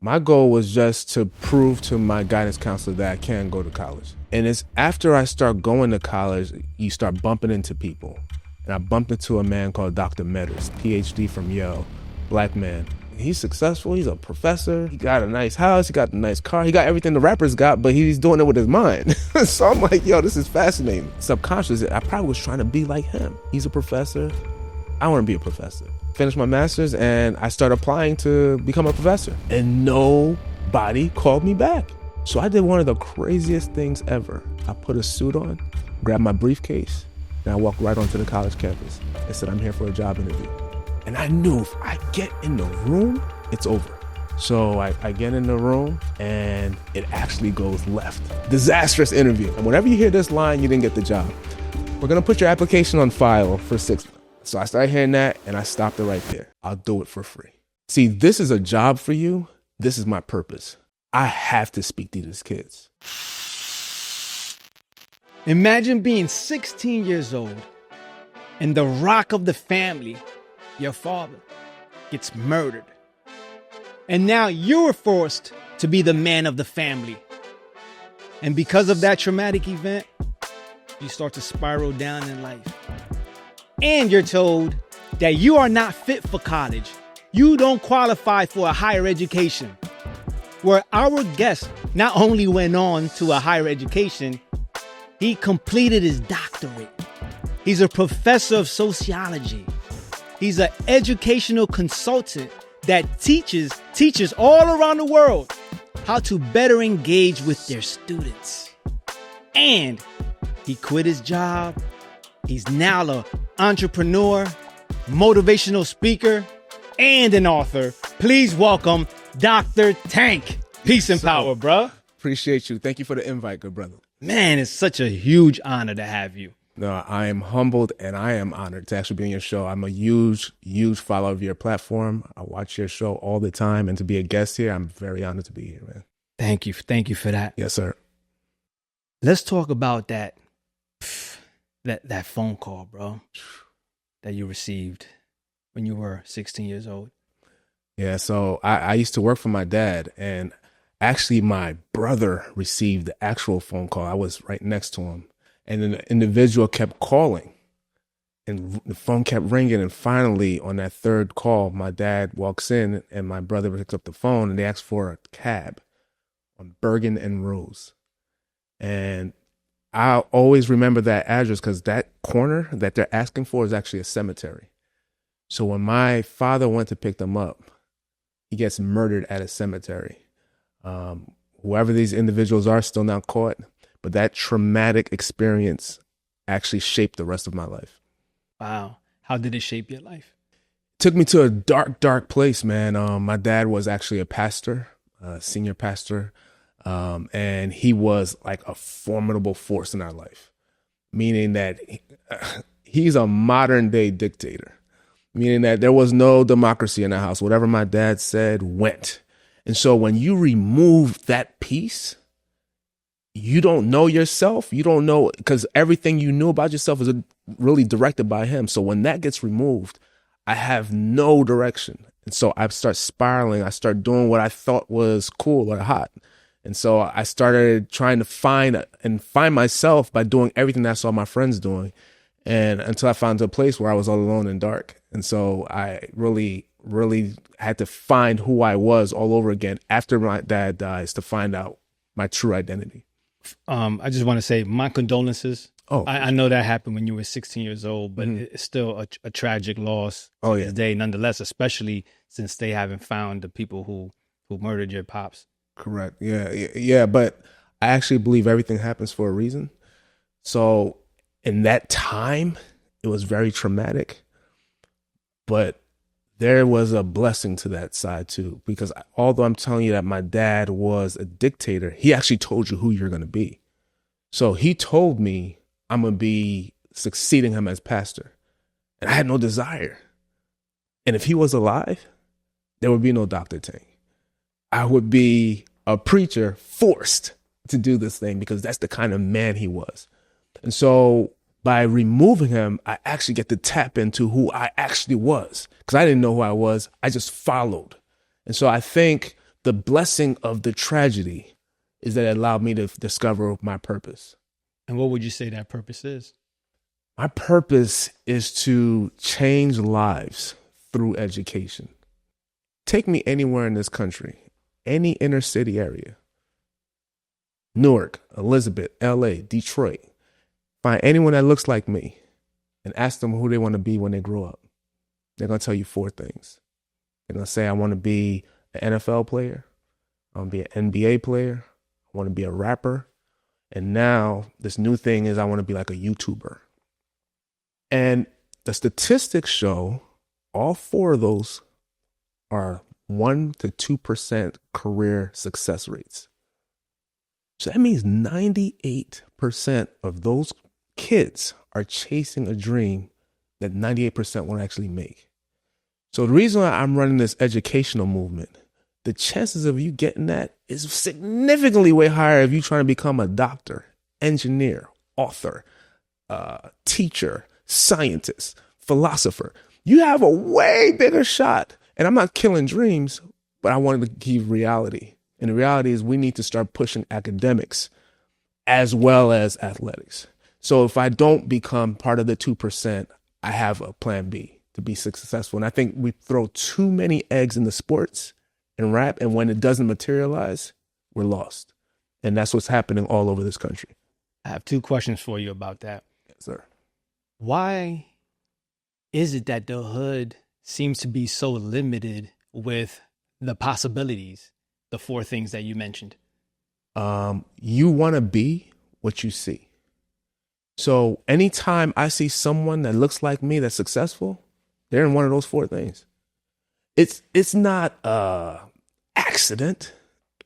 My goal was just to prove to my guidance counselor that I can go to college. And it's after I start going to college, you start bumping into people. And I bumped into a man called Dr. Metters, PhD from Yale, black man. He's successful, he's a professor, he got a nice house, he got a nice car, he got everything the rappers got, but he's doing it with his mind. So I'm like, yo, this is fascinating. Subconsciously, I probably was trying to be like him. He's a professor, I want to be a professor. Finished my master's and I started applying to become a professor. And nobody called me back. So I did one of the craziest things ever. I put a suit on, grabbed my briefcase, and I walked right onto the college campus. I said, I'm here for a job interview. And I knew if I get in the room, it's over. So I get in the room and it actually goes left. Disastrous interview. And whenever you hear this line, you didn't get the job. We're gonna put your application on file for 6 months. So I started hearing that and I stopped it right there. I'll do it for free. See, this is a job for you. This is my purpose. I have to speak to these kids. Imagine being 16 years old and the rock of the family, your father, gets murdered. And now you're forced to be the man of the family. And because of that traumatic event, you start to spiral down in life. And you're told that you are not fit for college. You don't qualify for a higher education. Where our guest not only went on to a higher education, he completed his doctorate. He's a professor of sociology. He's an educational consultant that teaches teachers all around the world how to better engage with their students. And he quit his job. He's now an entrepreneur, motivational speaker, and an author. Please welcome Dr. Tank. Peace and power, bro. Appreciate you. Thank you for the invite, good brother. Man, it's such a huge honor to have you. No, I am humbled and I am honored to actually be on your show. I'm a huge follower of your platform. I watch your show all the time, and to be a guest here, I'm very honored to be here, man. Thank you for that. Yes, sir. Let's talk about that phone call, bro, that you received when you were 16 years old. Yeah, so I used to work for my dad, and actually my brother received the actual phone call. I was right next to him. And then the individual kept calling and the phone kept ringing. And finally, on that third call, my dad walks in and my brother picks up the phone and they ask for a cab on Bergen and Rose. And I'll always remember that address because that corner that they're asking for is actually a cemetery. So when my father went to pick them up, he gets murdered at a cemetery. Whoever these individuals are, still not caught. But that traumatic experience actually shaped the rest of my life. Wow. How did it shape your life? It took me to a dark, dark place, man. My dad was actually a pastor, a senior pastor. And he was like a formidable force in our life, meaning that he's a modern day dictator, meaning that there was no democracy in the house. Whatever my dad said went. And so when you remove that piece, you don't know yourself. You don't know, because everything you knew about yourself is really directed by him. So when that gets removed, I have no direction. And so I start spiraling. I start doing what I thought was cool or hot. And so I started trying to find myself by doing everything that I saw my friends doing. And until I found a place where I was all alone and dark. And so I really had to find who I was all over again after my dad dies to find out my true identity. I just want to say my condolences. Oh, I know that happened when you were 16 years old, but it's still a tragic loss to this day, nonetheless, especially since they haven't found the people who murdered your pops. Correct. Yeah. But I actually believe everything happens for a reason. So in that time, it was very traumatic, but there was a blessing to that side too, because although I'm telling you that my dad was a dictator, he actually told you who you're going to be. So he told me I'm going to be succeeding him as pastor, and I had no desire. And if he was alive, there would be no Dr. Tank. I would be a preacher forced to do this thing because that's the kind of man he was. And so by removing him, I actually get to tap into who I actually was, because I didn't know who I was. I just followed. And so I think the blessing of the tragedy is that it allowed me to discover my purpose. And what would you say that purpose is? My purpose is to change lives through education. Take me anywhere in this country, any inner city area. Newark, Elizabeth, LA, Detroit. Find anyone that looks like me and ask them who they want to be when they grow up. They're going to tell you 4 things. They're going to say, I want to be an NFL player. I want to be an NBA player. I want to be a rapper. And now this new thing is I want to be like a YouTuber. And the statistics show all 4 of those are 1% to 2% career success rates. So that means 98% of those kids are chasing a dream that 98% won't actually make. So the reason why I'm running this educational movement, the chances of you getting that is significantly way higher if you're trying to become a doctor, engineer, author, teacher, scientist, philosopher. You have a way bigger shot. And I'm not killing dreams, but I wanted to give reality. And the reality is we need to start pushing academics as well as athletics. So if I don't become part of the 2%, I have a plan B to be successful. And I think we throw too many eggs in the sports and rap. And when it doesn't materialize, we're lost. And that's what's happening all over this country. I have 2 questions for you about that. Yes, sir. Why is it that the hood seems to be so limited with the possibilities, the 4 things that you mentioned? You want to be what you see. So anytime I see someone that looks like me that's successful, they're in one of those 4 things. It's not accident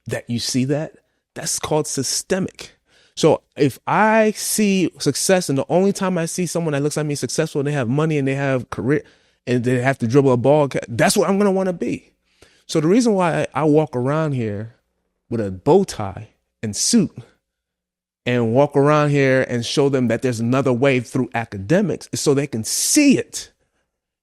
that you see that. That's called systemic. So if I see success and the only time I see someone that looks like me successful and they have money and they have career and they have to dribble a ball, that's what I'm going to want to be. So the reason why I walk around here with a bow tie and suit and walk around here and show them that there's another way through academics is so they can see it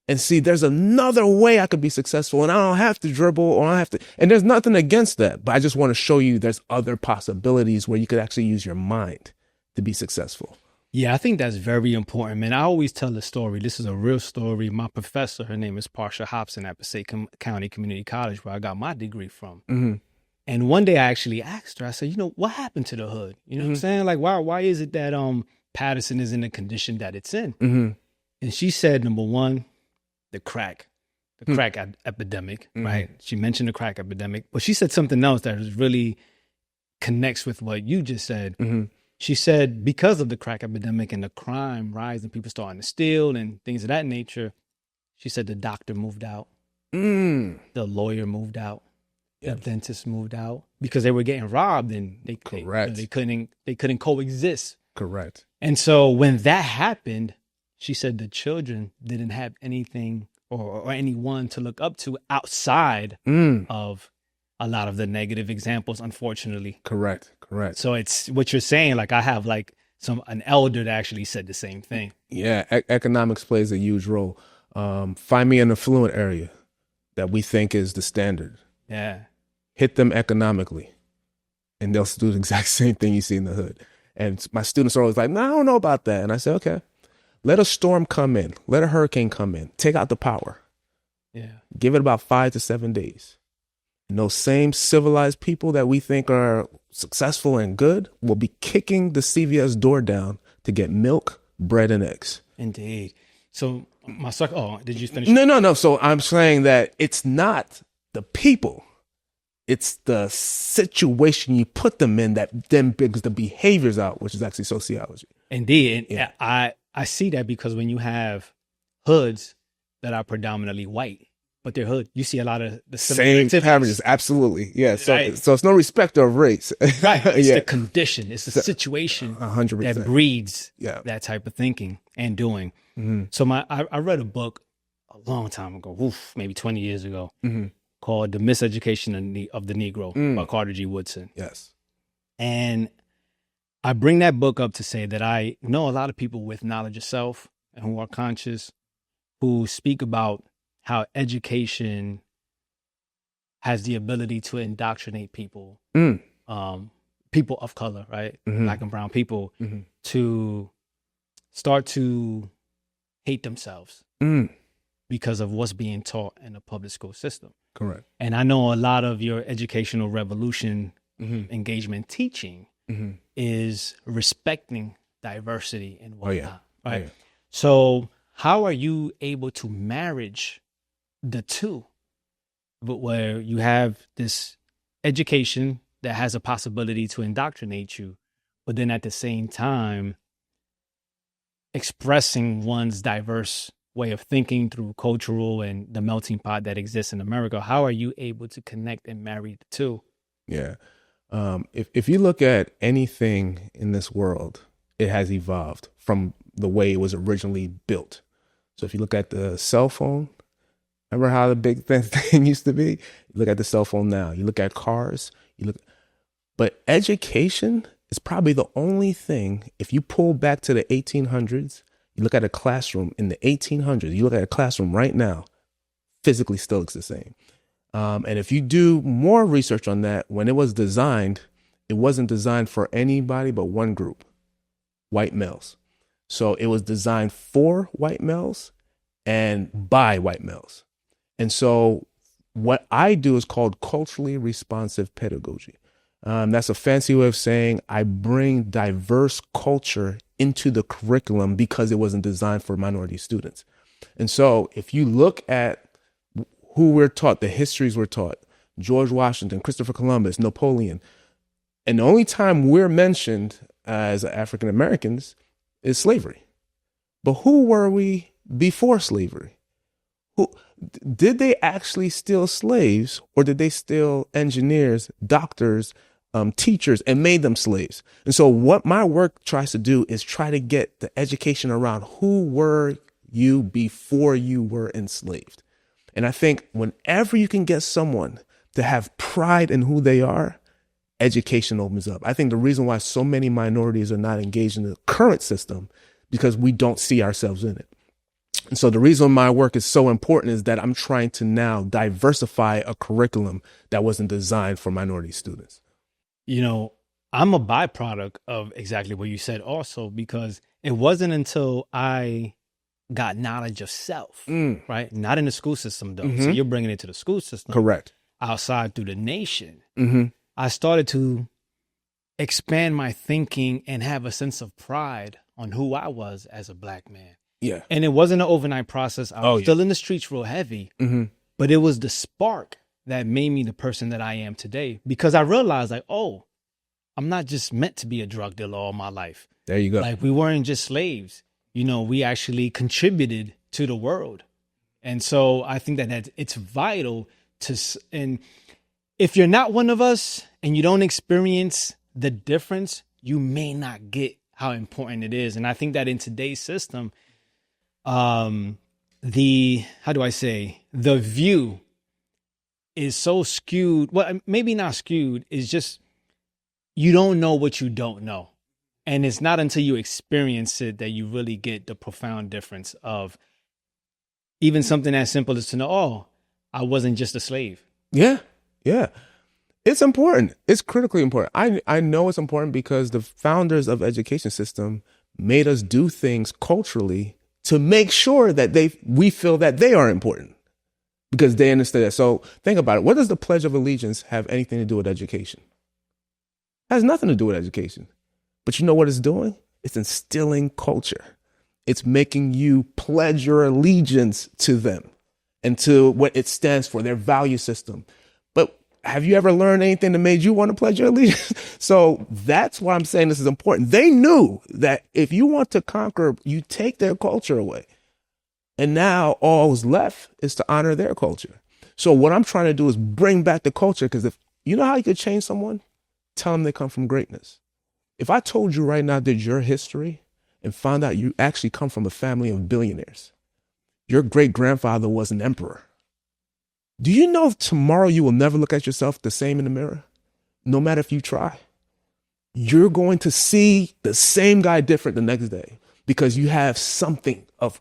and see there's another way I could be successful and I don't have to dribble or I don't have to. And there's nothing against that, but I just want to show you there's other possibilities where you could actually use your mind to be successful. Yeah, I think that's very important, man. I always tell the story. This is a real story. My professor, her name is Parsha Hobson at Passaic County Community College, where I got my degree from. Mm-hmm. And one day I actually asked her, I said, what happened to the hood? You know what I'm saying? Like, why is it that Patterson is in the condition that it's in? Mm-hmm. And she said, number one, the crack epidemic, right? She mentioned the crack epidemic, but she said something else that really connects with what you just said. Mm-hmm. She said, because of the crack epidemic and the crime rise and people starting to steal and things of that nature, she said the doctor moved out, the lawyer moved out, the dentist moved out because they were getting robbed and they couldn't coexist. Correct. And so when that happened, she said the children didn't have anything or anyone to look up to outside of a lot of the negative examples, unfortunately. Correct. So it's what you're saying. Like I have like an elder that actually said the same thing. Yeah, economics plays a huge role. Find me an affluent area that we think is the standard. Yeah. Hit them economically, and they'll do the exact same thing you see in the hood. And my students are always like, no, I don't know about that. And I say, okay, let a storm come in. Let a hurricane come in. Take out the power. Yeah. Give it about 5 to 7 days. And those same civilized people that we think are successful and good will be kicking the CVS door down to get milk, bread, and eggs. Indeed. So did you finish? No. So I'm saying that it's not the people. It's the situation you put them in that then brings the behaviors out, which is actually sociology. Indeed. And Yeah. I see that because when you have hoods that are predominantly white, but they're hood, you see a lot of the Same averages. Absolutely. Yeah. So, Right. so it's no respect of race. Right. It's Yeah. the condition. It's the situation 100%. that breeds Yeah. that type of thinking and doing. Mm-hmm. So I read a book a long time ago, maybe 20 years ago, Mm-hmm. called The Miseducation of the Negro by Carter G. Woodson. Yes. And I bring that book up to say that I know a lot of people with knowledge of self and who are conscious, who speak about how education has the ability to indoctrinate people, Mm. people of color, right? Mm-hmm. Black and brown people, Mm-hmm. to start to hate themselves because of what's being taught in the public school system. Correct. And I know a lot of your educational revolution engagement teaching Mm-hmm. is respecting diversity and whatnot, right? Oh, yeah. So how are you able to marriage the two, but where you have this education that has a possibility to indoctrinate you, but then at the same time expressing one's diverse way of thinking through cultural and the melting pot that exists in America? How are you able to connect and marry the two? Yeah. If you look at anything in this world, it has evolved from the way it was originally built. So if you look at the cell phone, remember how the big thing used to be? You look at the cell phone now. You look at cars. But education is probably the only thing. If you pull back to the 1800s, you look at a classroom in the 1800s. You look at a classroom right now, physically still looks the same. And if you do more research on that, when it was designed, it wasn't designed for anybody but one group, white males. So it was designed for white males and by white males. And so what I do is called culturally responsive pedagogy. That's a fancy way of saying I bring diverse culture into the curriculum because it wasn't designed for minority students. And so if you look at who we're taught, the histories we're taught, George Washington, Christopher Columbus, Napoleon, and the only time we're mentioned as African Americans is slavery. But who were we before slavery? Did they actually steal slaves, or did they steal engineers, doctors, teachers, and made them slaves? And so what my work tries to do is try to get the education around who were you before you were enslaved. And I think whenever you can get someone to have pride in who they are, education opens up. I think the reason why so many minorities are not engaged in the current system, because we don't see ourselves in it. And so the reason my work is so important is that I'm trying to now diversify a curriculum that wasn't designed for minority students. You know, I'm a byproduct of exactly what you said also, because it wasn't until I got knowledge of self, right? Not in the school system, though. So you're bringing it to the school system. Correct. Outside through the nation. I started to expand my thinking and have a sense of pride on who I was as a Black man. Yeah. And it wasn't an overnight process. I was still in the streets real heavy, but it was the spark that made me the person that I am today, because I realized like, oh, I'm not just meant to be a drug dealer all my life. There you go. Like we weren't just slaves. You know, we actually contributed to the world. And so I think that it's vital to, and if you're not one of us and you don't experience the difference, you may not get how important it is. And I think that in today's system, the view is so skewed. Well, maybe not skewed. It's just, you don't know what you don't know. And it's not until you experience it that you really get the profound difference of even something as simple as to know, oh, I wasn't just a slave. Yeah. Yeah. It's important. It's critically important. I know it's important because the founders of education system made us do things culturally to make sure that we feel that they are important because they understand that. So think about it. What does the Pledge of Allegiance have anything to do with education? It has nothing to do with education. But you know what it's doing? It's instilling culture. It's making you pledge your allegiance to them and to what it stands for, their value system. But have you ever learned anything that made you want to pledge your allegiance? So that's why I'm saying this is important. They knew that if you want to conquer, you take their culture away. And now all's left is to honor their culture. So what I'm trying to do is bring back the culture, because if you know how you could change someone, tell them they come from greatness. If I told you right now that your history and found out you actually come from a family of billionaires, your great grandfather was an emperor. Do you know if tomorrow you will never look at yourself the same in the mirror? No matter if you try, you're going to see the same guy different the next day because you have something of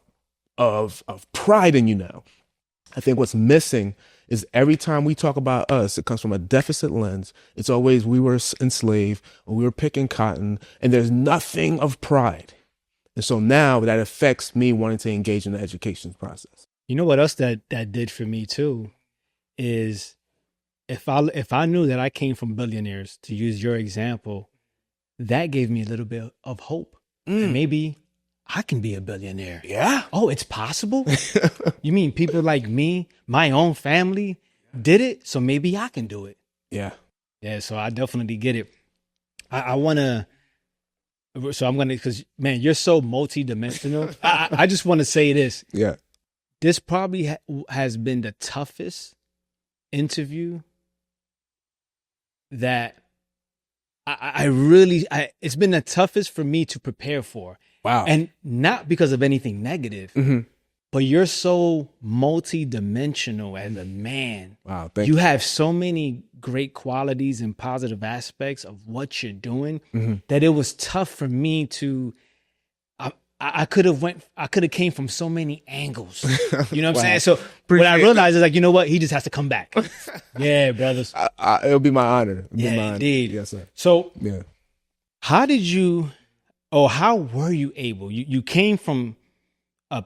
pride in you now. I think what's missing is every time we talk about us, it comes from a deficit lens. It's always we were enslaved or we were picking cotton, and there's nothing of pride. And so now that affects me wanting to engage in the education process. You know what else that did for me too is if I knew that I came from billionaires, to use your example, that gave me a little bit of hope. And maybe I can be a billionaire. Yeah. Oh, it's possible? You mean people like me, my own family did it? So maybe I can do it. Yeah. Yeah, so I definitely get it. I want to, so I'm going to, because man, you're so multidimensional. I just want to say this. Yeah. This probably has been the toughest interview that it's been the toughest for me to prepare for. Wow. And not because of anything negative, but you're so multi-dimensional as a man. Wow. You have so many great qualities and positive aspects of what you're doing that it was tough for me to, I could have came from so many angles. You know what I'm saying? So what I realized is like, you know what? He just has to come back. Yeah, brothers. It'll be my honor. Indeed. Yes, sir. So Yeah. how were you able? You came from a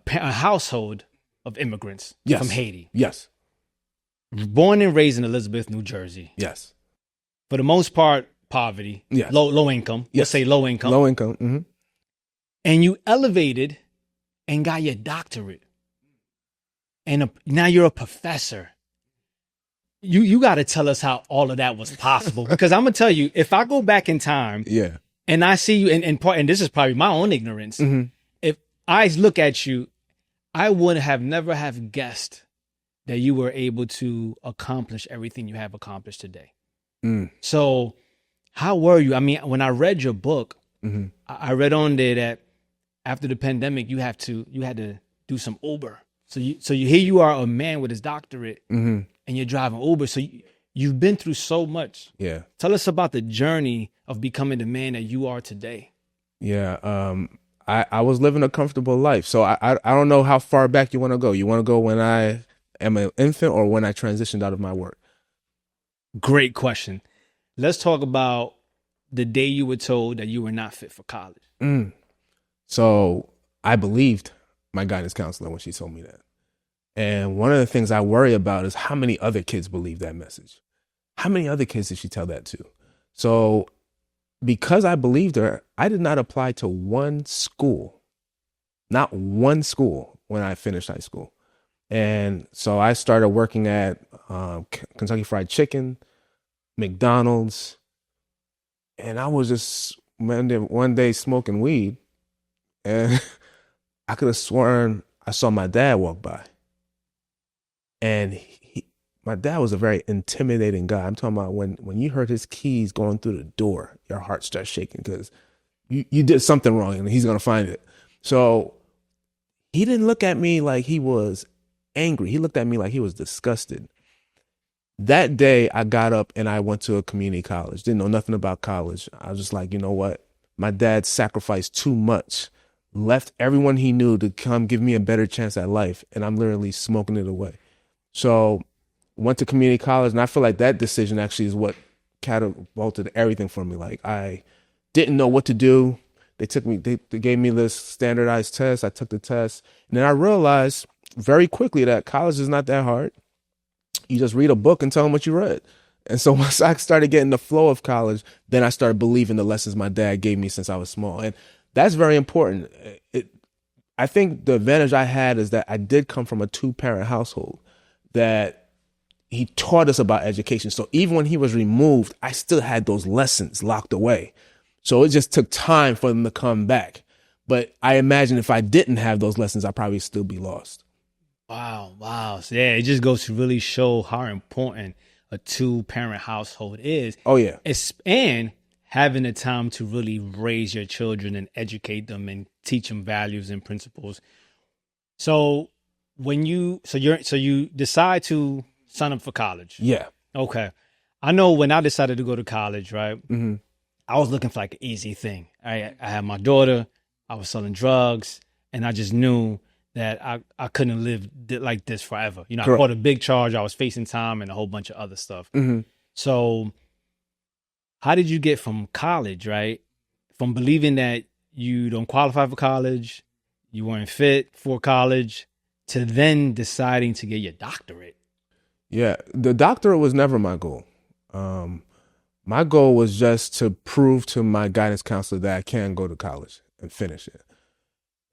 household of immigrants from Haiti. Yes. Born and raised in Elizabeth, New Jersey. Yes. For the most part, poverty. Yes. Low income. Yes. Let's say low income. Low income. Mm-hmm. And you elevated and got your doctorate. And now you're a professor. You got to tell us how all of that was possible. Because I'm going to tell you, if I go back in time and I see you, and this is probably my own ignorance, if I look at you, I would have never have guessed that you were able to accomplish everything you have accomplished today. So how were you? I mean, when I read your book, I read on there that after the pandemic, you had to do some Uber. So here you are, a man with his doctorate, and you're driving Uber. So you've been through so much. Yeah. Tell us about the journey of becoming the man that you are today. Yeah. I was living a comfortable life. So I don't know how far back you want to go. You want to go when I am an infant or when I transitioned out of my work? Great question. Let's talk about the day you were told that you were not fit for college. So I believed my guidance counselor when she told me that. And one of the things I worry about is how many other kids believe that message. How many other kids did she tell that to? So because I believed her, I did not apply to one school, not one school when I finished high school. And so I started working at Kentucky Fried Chicken, McDonald's, and I was just one day smoking weed, and I could have sworn I saw my dad walk by. And my dad was a very intimidating guy. I'm talking about when you heard his keys going through the door, your heart starts shaking because you did something wrong and he's going to find it. So he didn't look at me like he was angry. He looked at me like he was disgusted. That day I got up and I went to a community college. Didn't know nothing about college. I was just like, you know what? My dad sacrificed too much, left everyone he knew to come give me a better chance at life. And I'm literally smoking it away. So went to community college, and I feel like that decision actually is what catapulted everything for me. Like I didn't know what to do. They gave me this standardized test. I took the test, and then I realized very quickly that college is not that hard. You just read a book and tell them what you read. And so once I started getting the flow of college, then I started believing the lessons my dad gave me since I was small. And that's very important. I think the advantage I had is that I did come from a 2-parent household, that he taught us about education. So even when he was removed, I still had those lessons locked away. So it just took time for them to come back. But I imagine if I didn't have those lessons, I'd probably still be lost. Wow. So yeah, it just goes to really show how important a 2-parent household is. Oh, yeah. And having the time to really raise your children and educate them and teach them values and principles. So you decide to sign up for college. Yeah. Okay. I know when I decided to go to college, right? Mm-hmm. I was looking for like an easy thing. I had my daughter, I was selling drugs, and I just knew that I couldn't live like this forever. You know, I Correct. caught a big charge. I was facing time and a whole bunch of other stuff. Mm-hmm. So how did you get from college, right? From believing that you don't qualify for college, you weren't fit for college, to then deciding to get your doctorate? Yeah, the doctorate was never my goal. My goal was just to prove to my guidance counselor that I can go to college and finish it.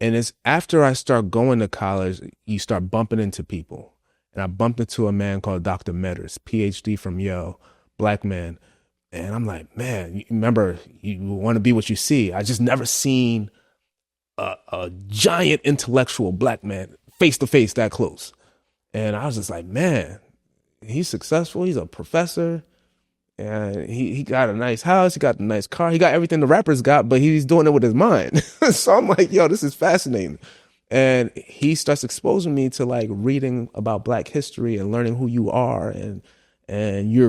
And it's after I start going to college, you start bumping into people. And I bumped into a man called Dr. Metters, PhD from Yale, black man. And I'm like, man, remember, you want to be what you see. I just never seen a giant intellectual black man face to face that close. And I was just like, man, he's successful. He's a professor. And he got a nice house. He got a nice car. He got everything the rappers got, but he's doing it with his mind. So I'm like, yo, this is fascinating. And he starts exposing me to like reading about Black history and learning who you are. And you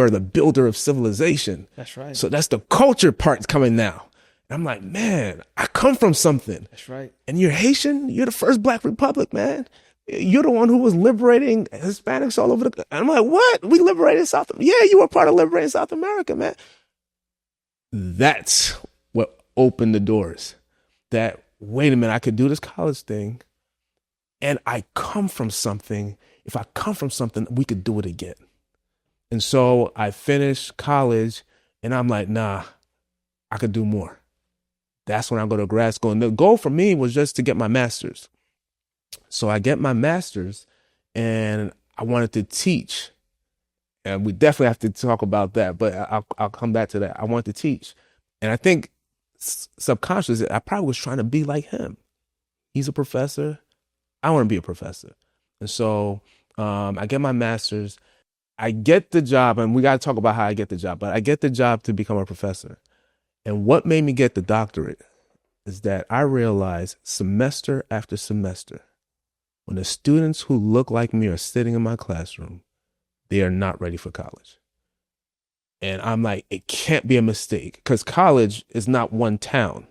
are the builder of civilization. That's right. So that's the culture part's coming now. And I'm like, man, I come from something. That's right. And you're Haitian. You're the first Black Republic, man. You're the one who was liberating Hispanics all over the. I'm like, what? We liberated South. Yeah, you were part of liberating South America, man. That's what opened the doors. That, wait a minute, I could do this college thing, and I come from something. If I come from something, we could do it again. And so I finished college, and I'm like, nah, I could do more. That's when I go to grad school. And the goal for me was just to get my master's. So I get my master's, and I wanted to teach. And we definitely have to talk about that, but I'll come back to that. I wanted to teach. And I think subconsciously, I probably was trying to be like him. He's a professor. I want to be a professor. And so I get my master's. I get the job, and we got to talk about how I get the job, but I get the job to become a professor. And what made me get the doctorate is that I realized semester after semester, when the students who look like me are sitting in my classroom, they are not ready for college. And I'm like, it can't be a mistake, because college is not one town.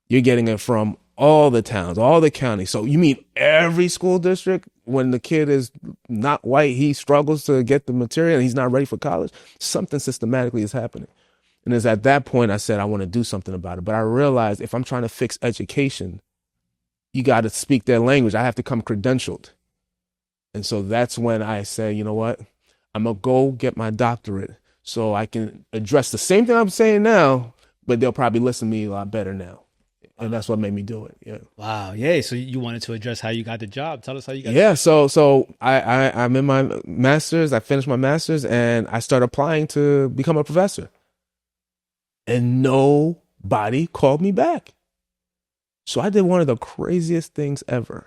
You're getting it from all the towns, all the counties. So you mean every school district, when the kid is not white, he struggles to get the material and he's not ready for college? Something systematically is happening. And it's at that point I said, I want to do something about it. But I realized if I'm trying to fix education, you got to speak their language. I have to come credentialed. And so that's when I say, you know what? I'm going to go get my doctorate so I can address the same thing I'm saying now, but they'll probably listen to me a lot better now. And that's what made me do it. Yeah. Wow. Yeah. So you wanted to address how you got the job. Tell us how you got Yeah. So I'm in my master's. I finished my master's and I started applying to become a professor. And nobody called me back. So I did one of the craziest things ever.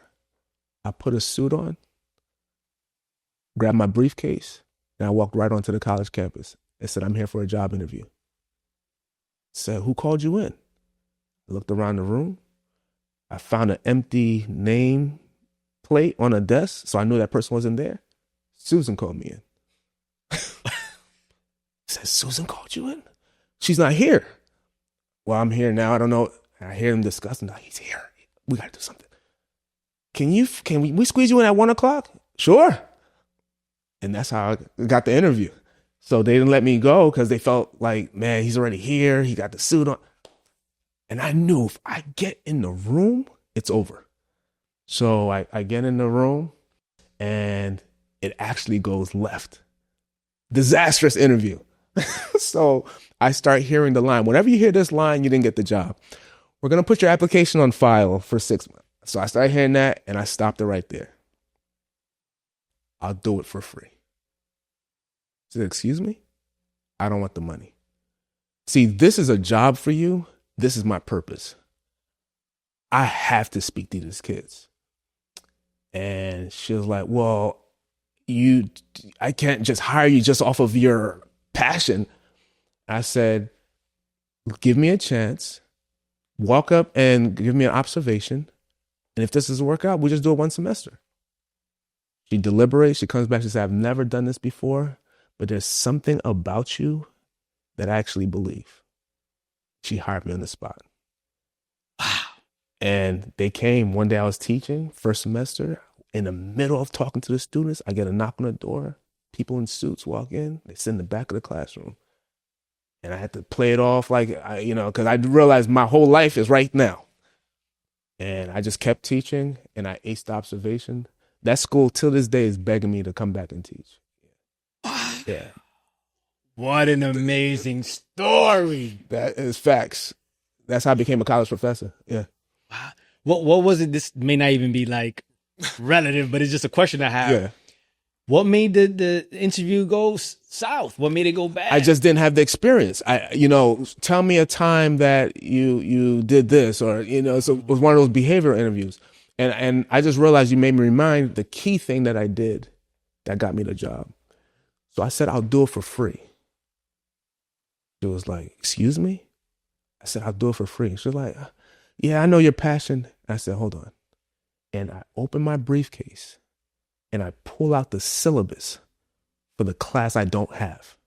I put a suit on, grabbed my briefcase, and I walked right onto the college campus and said, I'm here for a job interview. Said, who called you in? I looked around the room. I found an empty name plate on a desk, so I knew that person wasn't there. Susan called me in. I said, Susan called you in? She's not here. Well, I'm here now. I don't know. I hear them discussing. No, he's here. We got to do something. Can we squeeze you in at 1:00? Sure. And that's how I got the interview. So they didn't let me go because they felt like, man, he's already here. He got the suit on. And I knew if I get in the room, it's over. So I get in the room and it actually goes left. Disastrous interview. So I start hearing the line. Whenever you hear this line, you didn't get the job. We're going to put your application on file for 6 months. So I started hearing that and I stopped it right there. I'll do it for free. I said, excuse me? I don't want the money. See, this is a job for you. This is my purpose. I have to speak to these kids. And she was like, well, I can't just hire you just off of your passion. I said, give me a chance. Walk up and give me an observation. And if this doesn't work out, we just do it one semester. She deliberates. She comes back. She said, I've never done this before, but there's something about you that I actually believe. She hired me on the spot. Wow. And they came one day. I was teaching first semester. In the middle of talking to the students, I get a knock on the door. People in suits walk in. They sit in the back of the classroom. And I had to play it off like, because I realized my whole life is right now. And I just kept teaching, and I aced the observation. That school till this day is begging me to come back and teach. Yeah. What an amazing story. That is facts. That's how I became a college professor. Yeah. Wow. What was it? This may not even be like relative, but it's just a question I have. Yeah. What made the interview go south? What made it go bad? I just didn't have the experience. Tell me a time that you did this, or so it was one of those behavioral interviews. And I just realized you made me remind the key thing that I did that got me the job. So I said, I'll do it for free. She was like, excuse me? I said, I'll do it for free. She was like, yeah, I know your passion. I said, hold on. And I opened my briefcase and I pull out the syllabus for the class I don't have.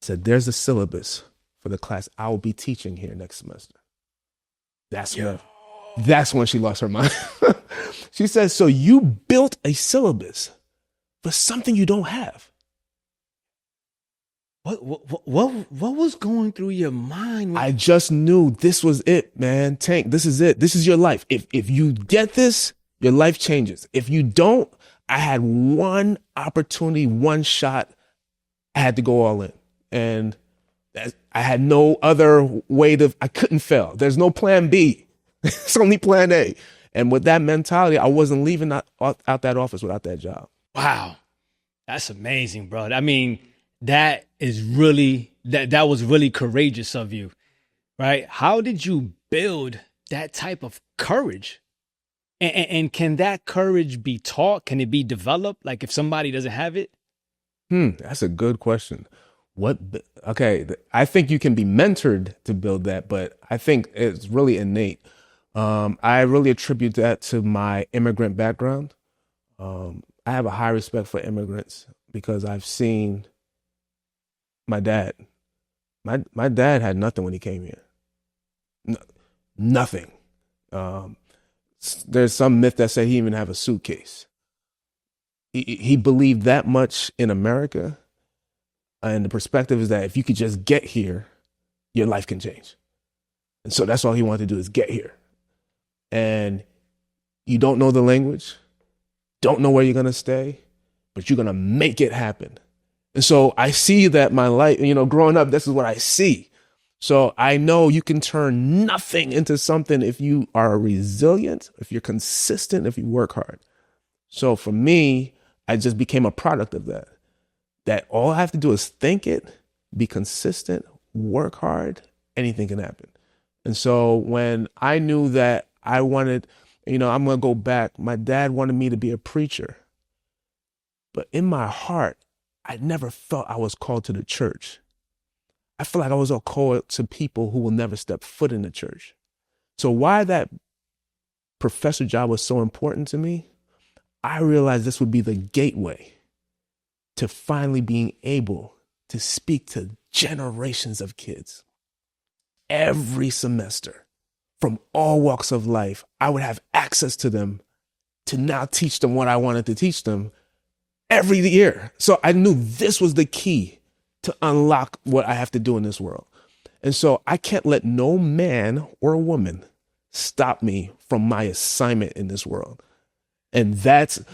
I said, there's the syllabus for the class I will be teaching here next semester. That's when she lost her mind. She says, so you built a syllabus for something you don't have. What was going through your mind? I just knew this was it, man. Tank, this is it. This is your life. If you get this, your life changes. If you don't, I had one opportunity, one shot. I had to go all in. And I had no other way I couldn't fail. There's no plan B. It's only plan A. And with that mentality, I wasn't leaving out that office without that job. Wow. That's amazing, bro. I mean, that is really, that was really courageous of you, right? How did you build that type of courage? And can that courage be taught? Can it be developed? Like if somebody doesn't have it? That's a good question. I think you can be mentored to build that, but I think it's really innate. I really attribute that to my immigrant background. I have a high respect for immigrants because I've seen my dad. My dad had nothing when he came here. Nothing. There's some myth that said he didn't even have a suitcase. He believed that much in America. And the perspective is that if you could just get here, your life can change. And so that's all he wanted to do is get here. And you don't know the language, don't know where you're going to stay, but you're going to make it happen. And so I see that my life, growing up, this is what I see. So I know you can turn nothing into something if you are resilient, if you're consistent, if you work hard. So for me, I just became a product of that. That all I have to do is think it, be consistent, work hard, anything can happen. And so when I knew that I wanted, I'm going to go back. My dad wanted me to be a preacher. But in my heart, I never felt I was called to the church. I feel like I was called to people who will never step foot in the church. So why that professor job was so important to me, I realized this would be the gateway to finally being able to speak to generations of kids. Every semester, from all walks of life, I would have access to them to now teach them what I wanted to teach them every year. So I knew this was the key to unlock what I have to do in this world. And so I can't let no man or woman stop me from my assignment in this world. And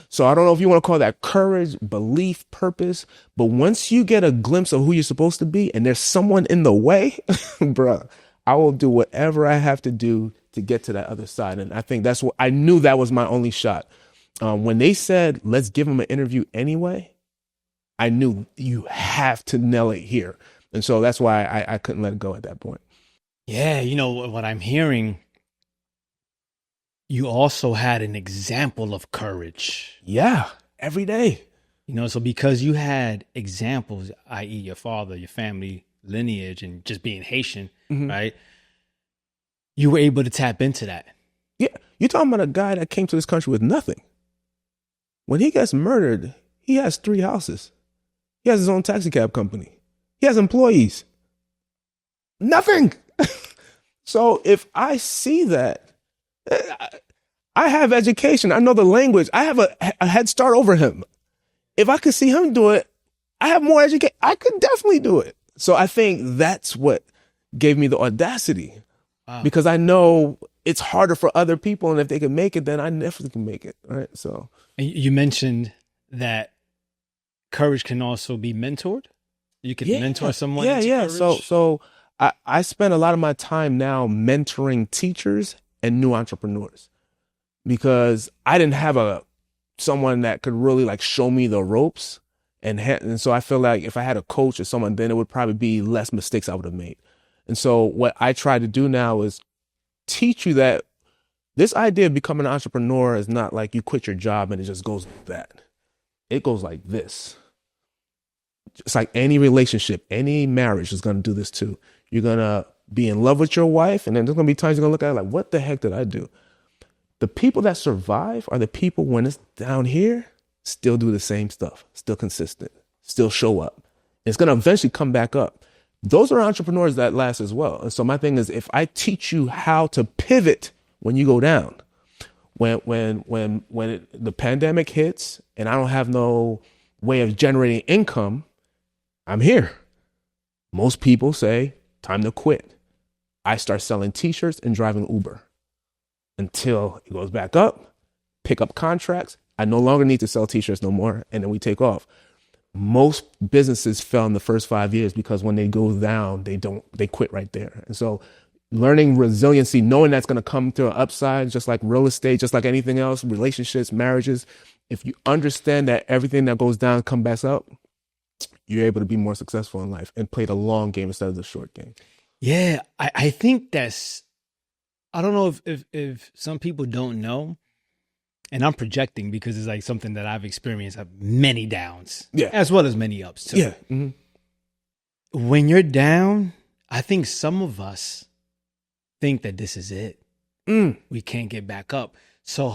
so I don't know if you want to call that courage, belief, purpose, but once you get a glimpse of who you're supposed to be and there's someone in the way, bruh, I will do whatever I have to do to get to that other side. And I think that's what I knew that was my only shot. When they said, let's give him an interview anyway, I knew you have to nail it here. And so that's why I couldn't let it go at that point. Yeah. What I'm hearing, you also had an example of courage. Yeah, every day. So because you had examples, i.e. your father, your family lineage, and just being Haitian, right? You were able to tap into that. Yeah, you're talking about a guy that came to this country with nothing. When he gets murdered, he has 3 houses. He has his own taxi cab company. He has employees. Nothing. So if I see that, I have education. I know the language. I have a head start over him. If I could see him do it, I have more education. I could definitely do it. So I think that's what gave me the audacity, because I know it's harder for other people. And if they can make it, then I definitely can make it. Right. So you mentioned that courage can also be mentored. You can mentor someone. Yeah. Courage. So I spend a lot of my time now mentoring teachers and new entrepreneurs, because I didn't have someone that could really like show me the ropes. And so I feel like if I had a coach or someone, then it would probably be less mistakes I would have made. And so what I try to do now is teach you that this idea of becoming an entrepreneur is not like you quit your job and it just goes like that. It goes like this. It's like any relationship, any marriage is going to do this too. You're going to be in love with your wife, and then there's going to be times you're going to look at it like, what the heck did I do? The people that survive are the people when it's down here, still do the same stuff, still consistent, still show up. It's going to eventually come back up. Those are entrepreneurs that last as well. And so my thing is, if I teach you how to pivot when you go down, when the pandemic hits and I don't have no way of generating income, I'm here. Most people say, time to quit. I start selling t-shirts and driving Uber until it goes back up, pick up contracts. I no longer need to sell t-shirts no more. And then we take off. Most businesses fail in the first 5 years because when they go down, they quit right there. And so learning resiliency, knowing that's going to come to an upside, just like real estate, just like anything else, relationships, marriages. If you understand that everything that goes down comes back up, you're able to be more successful in life and play the long game instead of the short game. Yeah, I think I don't know if some people don't know, and I'm projecting because it's like something that I've experienced many downs, as well as many ups too. Yeah. Mm-hmm. When you're down, I think some of us think that this is it. We can't get back up. So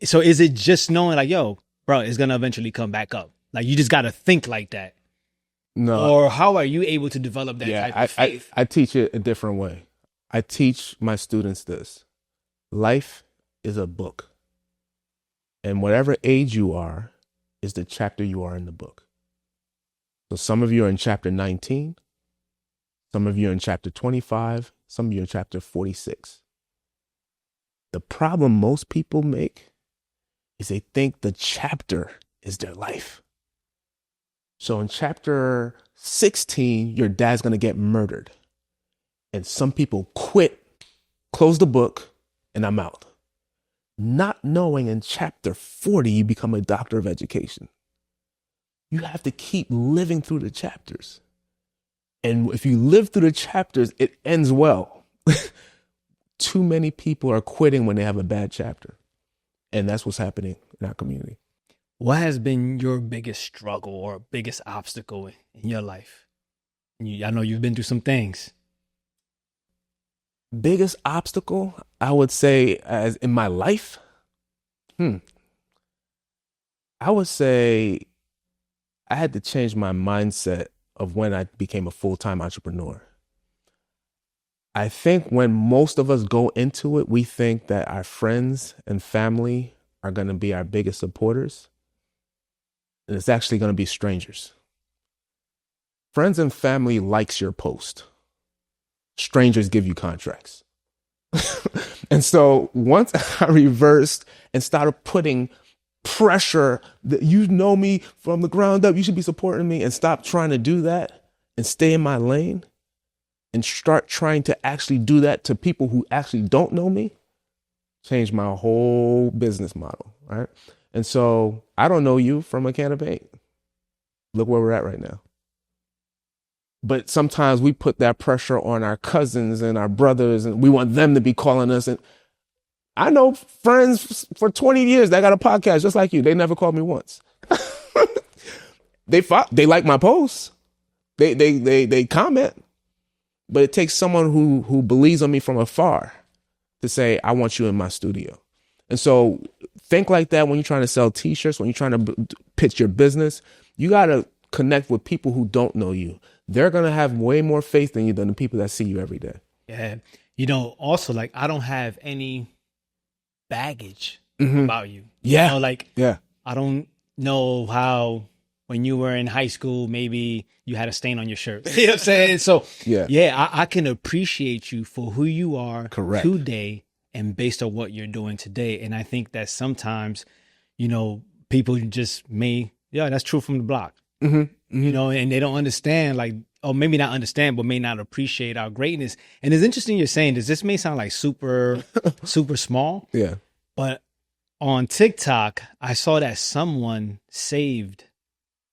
so is it just knowing like, yo, bro, it's going to eventually come back up? Like you just got to think like that. No. Or how are you able to develop that type of faith? I teach it a different way. I teach my students this. Life is a book. And whatever age you are is the chapter you are in the book. So some of you are in chapter 19. Some of you are in chapter 25. Some of you are in chapter 46. The problem most people make is they think the chapter is their life. So in chapter 16, your dad's going to get murdered. And some people quit, close the book, and I'm out. Not knowing in chapter 40, you become a doctor of education. You have to keep living through the chapters. And if you live through the chapters, it ends well. Too many people are quitting when they have a bad chapter. And that's what's happening in our community. What has been your biggest struggle or biggest obstacle in your life? I know you've been through some things. Biggest obstacle, I would say, as in my life, I would say I had to change my mindset of when I became a full-time entrepreneur. I think when most of us go into it, we think that our friends and family are going to be our biggest supporters. And it's actually going to be strangers. Friends and family likes your post. Strangers give you contracts. And so once I reversed and started putting pressure that you know me from the ground up, you should be supporting me, and stop trying to do that and stay in my lane and start trying to actually do that to people who actually don't know me, changed my whole business model, right? And so I don't know you from a can of paint. Look where we're at right now. But sometimes we put that pressure on our cousins and our brothers, and we want them to be calling us. And I know friends for 20 years that got a podcast just like you. They never called me once. They like my posts. They comment. But it takes someone who believes on me from afar to say, I want you in my studio. And so think like that when you're trying to sell t-shirts, when you're trying to pitch your business. You got to connect with people who don't know you. They're going to have way more faith in you than the people that see you every day. Yeah. Also like I don't have any baggage Mhm. about you. Yeah. Like Yeah. I don't know how when you were in high school, maybe you had a stain on your shirt. You know what I'm saying? So Yeah. I can appreciate you for who you are Correct. today and based on what you're doing today. And I think that sometimes, people just that's true from the block. Mm-hmm. And they don't understand, like, or maybe not understand, but may not appreciate our greatness. And it's interesting you're saying this. This may sound like super, super small. Yeah. But on TikTok, I saw that someone saved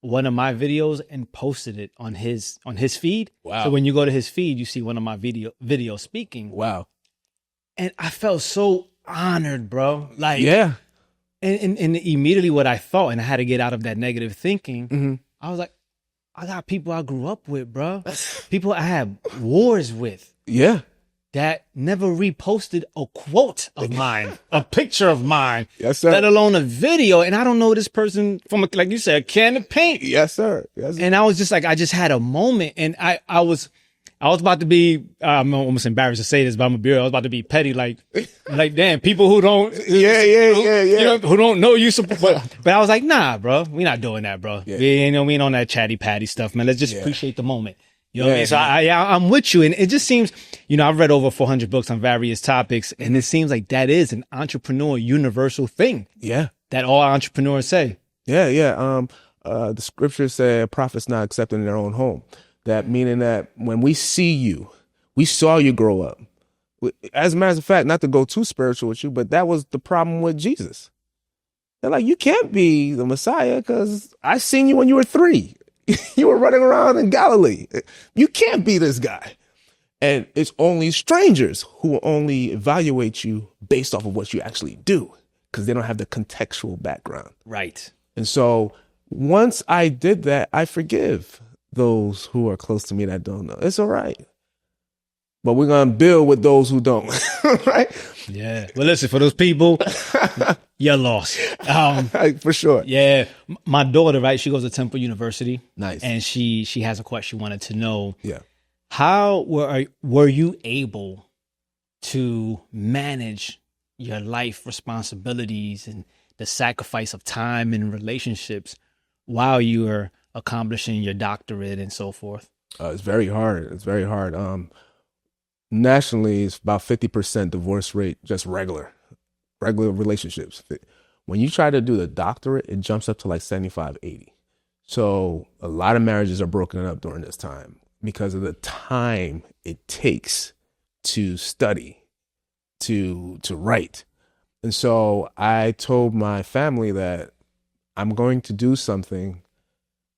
one of my videos and posted it on his feed. Wow. So when you go to his feed, you see one of my video speaking. Wow. And I felt so honored, bro. Like, yeah. And immediately what I thought, and I had to get out of that negative thinking, Mm-hmm. I was like, I got people I grew up with, bro. People I had wars with. Yeah. That never reposted a quote of mine, a picture of mine, Yes, sir. let alone a video. And I don't know this person from, like you said, a can of paint. Yes, sir. Yes, sir. And I was just like, I just had a moment, and I was about to be, I'm almost embarrassed to say this, but I'm a beer. I was about to be petty, like damn, people who don't, yeah. Who don't know you, but I was like, nah, bro, we not doing that, bro. Yeah. We ain't on that chatty patty stuff, man. Let's just appreciate the moment. You know what I mean? So man. I'm with you. And it just seems, I've read over 400 books on various topics, and it seems like that is an entrepreneur universal thing. Yeah. That all entrepreneurs say. Yeah. The scriptures say a prophet's not accepted in their own home. That meaning that when we see you, we saw you grow up. As a matter of fact, not to go too spiritual with you, but that was the problem with Jesus. They're like, you can't be the Messiah because I seen you when you were 3. You were running around in Galilee. You can't be this guy. And it's only strangers who will only evaluate you based off of what you actually do because they don't have the contextual background. Right. And so once I did that, I forgive those who are close to me that don't know. It's all right. But we're going to build with those who don't. Right? Yeah. Well, listen, for those people, you're lost. For sure. Yeah. My daughter, right? She goes to Temple University. Nice. And she has a question. She wanted to know, yeah, how were you able to manage your life responsibilities and the sacrifice of time and relationships while you were accomplishing your doctorate and so forth? It's very hard. It's very hard. Nationally, it's about 50% divorce rate, just regular relationships. When you try to do the doctorate, it jumps up to like 75, 80. So a lot of marriages are broken up during this time because of the time it takes to study, to write. And so I told my family that I'm going to do something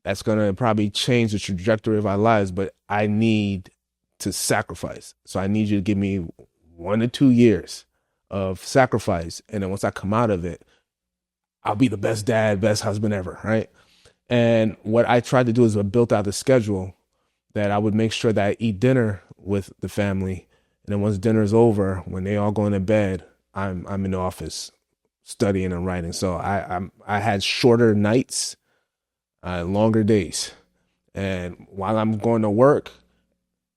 that's going to probably change the trajectory of our lives, but I need to sacrifice. So I need you to give me 1 to 2 years of sacrifice. And then once I come out of it, I'll be the best dad, best husband ever, right? And what I tried to do is I built out the schedule that I would make sure that I eat dinner with the family. And then once dinner's over, when they all go into bed, I'm in the office studying and writing. So I had shorter nights, longer days. And while I'm going to work,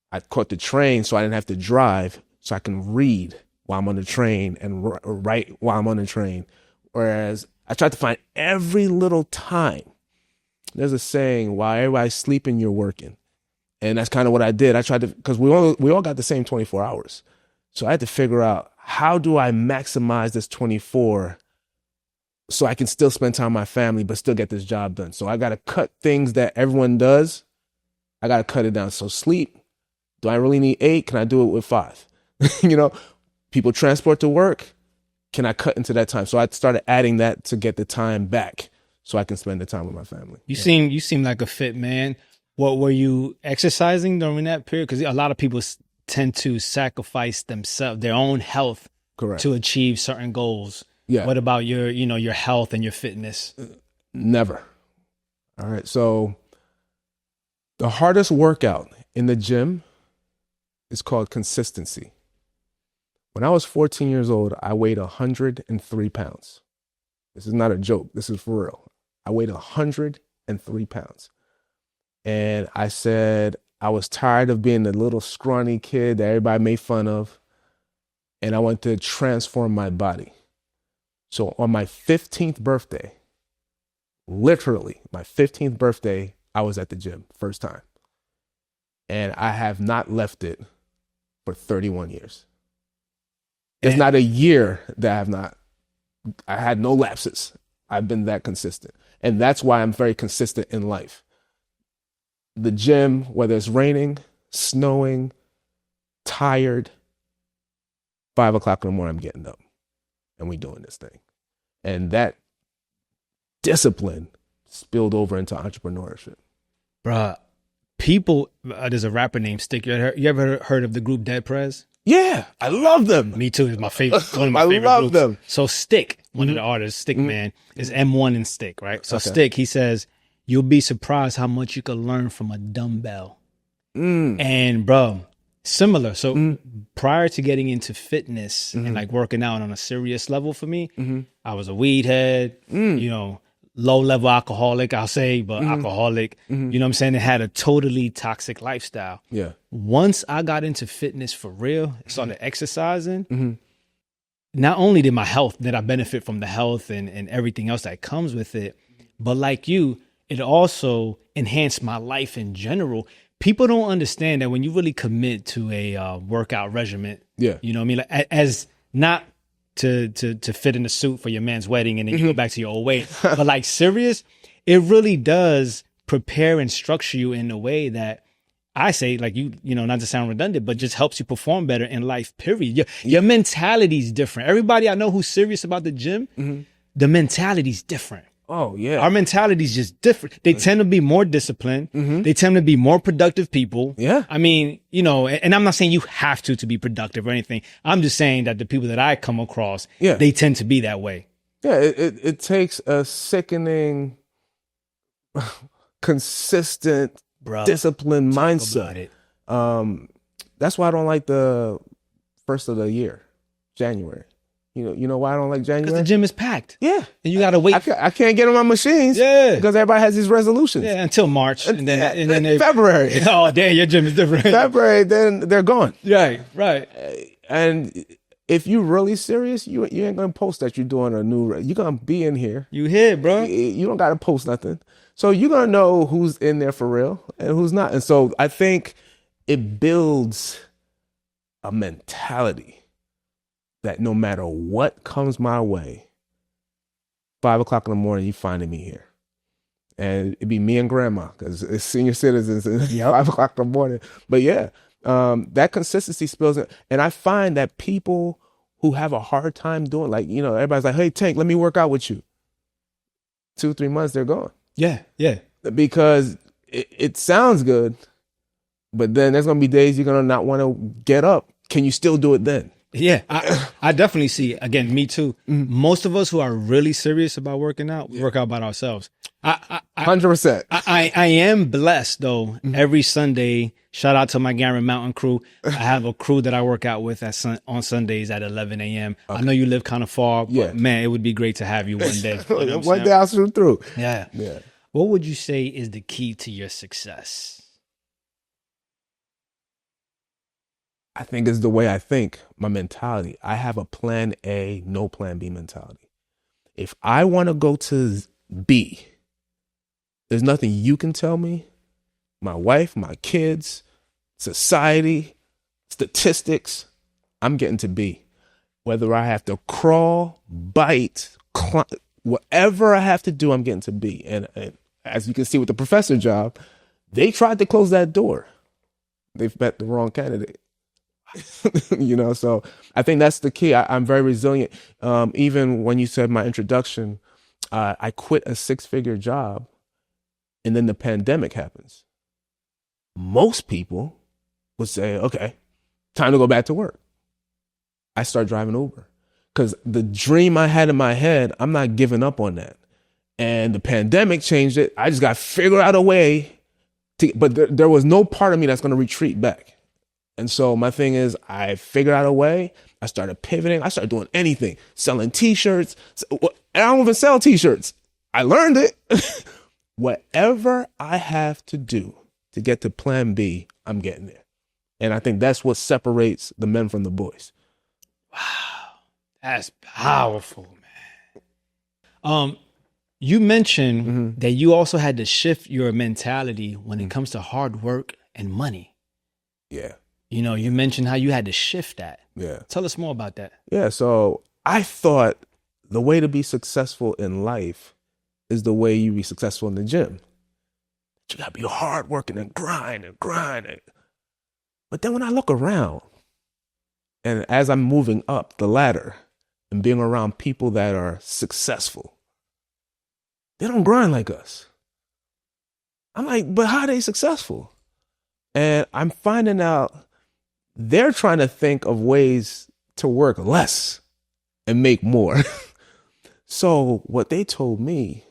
I caught the train so I didn't have to drive, so I can read while I'm on the train and write while I'm on the train. Whereas I tried to find every little time. There's a saying, while everybody's sleeping, you're working. And that's kind of what I did. I tried to, because we all got the same 24 hours. So I had to figure out, how do I maximize this 24 so I can still spend time with my family, but still get this job done? So I got to cut things that everyone does. I got to cut it down. So sleep. Do I really need 8? Can I do it with 5? People transport to work. Can I cut into that time? So I started adding that to get the time back so I can spend the time with my family. You seem like a fit man. What were you exercising during that period? Because a lot of people tend to sacrifice themselves, their own health, correct, to achieve certain goals. Yeah. What about your health and your fitness? Never. All right. So the hardest workout in the gym is called consistency. When I was 14 years old, I weighed 103 pounds. This is not a joke. This is for real. I weighed 103 pounds. And I said I was tired of being the little scrawny kid that everybody made fun of. and I wanted to transform my body. So on my 15th birthday, literally my 15th birthday, I was at the gym first time. And I have not left it for 31 years. There's not a year that I had no lapses. I've been that consistent. And that's why I'm very consistent in life. The gym, whether it's raining, snowing, tired, 5 o'clock in the morning, I'm getting up and we doing this thing. And that discipline spilled over into entrepreneurship. Bruh, people, there's a rapper named Stick. You ever heard of the group Dead Prez? Yeah, I love them. Me too. It's my favorite. One of my favorite love groups. them. So Stick, one of the artists, Stick Man, is M1 in Stick, right? So Stick, he says, you'll be surprised how much you could learn from a dumbbell. And bro, similar. So prior to getting into fitness and like working out on a serious level for me, I was a weed head, you know, low level alcoholic, I'll say, but alcoholic, you know what I'm saying? It had a totally toxic lifestyle. Yeah. Once I got into fitness for real, started exercising, not only did I benefit from the health and everything else that comes with it, but like you, it also enhanced my life in general. People don't understand that when you really commit to a workout regimen, you know what I mean? Like, as not to fit in a suit for your man's wedding and then you go back to your old weight, but like serious, it really does prepare and structure you in a way that I say, like, you know, not to sound redundant, but just helps you perform better in life, period. Your mentality is different. Everybody I know who's serious about the gym, the mentality's different. Oh, yeah. Our mentality is just different. They tend to be more disciplined. They tend to be more productive people. Yeah. I mean, you know, and I'm not saying you have to be productive or anything. I'm just saying that the people that I come across, they tend to be that way. Yeah, it takes a sickening, consistent, disciplined mindset. That's why I don't like the first of the year, January. You know why I don't like January? Because the gym is packed. Yeah. And you got to wait. I can't get on my machines. Yeah. Because everybody has these resolutions. Yeah, until March. And then February. Oh, damn, your gym is different. February, then they're gone. Right. And if you're really serious, you ain't going to post that you're doing you're going to be in here. You here, bro. You don't got to post nothing. So you're going to know who's in there for real and who's not. And so I think it builds a mentality that no matter what comes my way, 5 o'clock in the morning, you finding me here. And it'd be me and grandma, because it's senior citizens at 5 o'clock in the morning. But yeah, that consistency spills in. And I find that people who have a hard time doing, like, you know, everybody's like, hey, Tank, let me work out with you. 2-3 months, they're gone. Yeah. Because it sounds good, but then there's going to be days you're going to not want to get up. Can you still do it then? Yeah, I definitely see, again, me too. Most of us who are really serious about working out, we work out by ourselves. 100%. I am blessed though. Every Sunday, shout out to my Garen Mountain crew. I have a crew that I work out with on Sundays at 11 a.m. Okay. I know you live kind of far, but man, it would be great to have you one day. You know one day I'll shoot through. Yeah. What would you say is the key to your success? I think it's the way I think, my mentality. I have a plan A, no plan B mentality. If I want to go to B, there's nothing you can tell me, my wife, my kids, society, statistics, I'm getting to B. Whether I have to crawl, bite, climb, whatever I have to do, I'm getting to B. And as you can see with the professor job, they tried to close that door. They've met the wrong candidate. You know, so I think that's the key. I'm very resilient. Even when you said my introduction, I quit a 6-figure job and then the pandemic happens. Most people would say, okay, time to go back to work. I start driving Uber because the dream I had in my head, I'm not giving up on that. And the pandemic changed it. I just got to figure out a way but there was no part of me that's going to retreat back. And so my thing is, I figured out a way. I started pivoting. I started doing anything, selling T-shirts. And I don't even sell T-shirts. I learned it. Whatever I have to do to get to plan B, I'm getting there. And I think that's what separates the men from the boys. Wow, that's powerful, man. You mentioned that you also had to shift your mentality when it comes to hard work and money. Yeah. You know, you mentioned how you had to shift that. Yeah. Tell us more about that. Yeah. So I thought the way to be successful in life is the way you be successful in the gym. You gotta be hard working and grinding. But then when I look around and as I'm moving up the ladder and being around people that are successful, they don't grind like us. I'm like, but how are they successful? And I'm finding out they're trying to think of ways to work less and make more. So what they told me,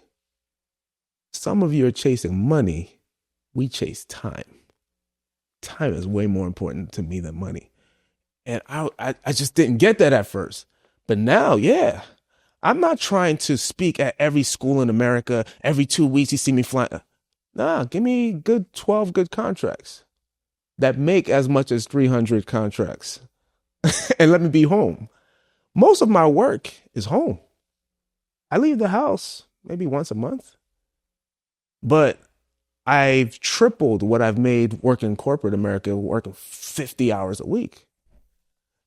some of you are chasing money. We chase time. Time is way more important to me than money. And I just didn't get that at first. But now, yeah, I'm not trying to speak at every school in America. Every 2 weeks you see me flying. Nah, give me 12 good contracts that make as much as 300 contracts and let me be home. Most of my work is home. I leave the house maybe once a month, but I've tripled what I've made working in corporate America, working 50 hours a week.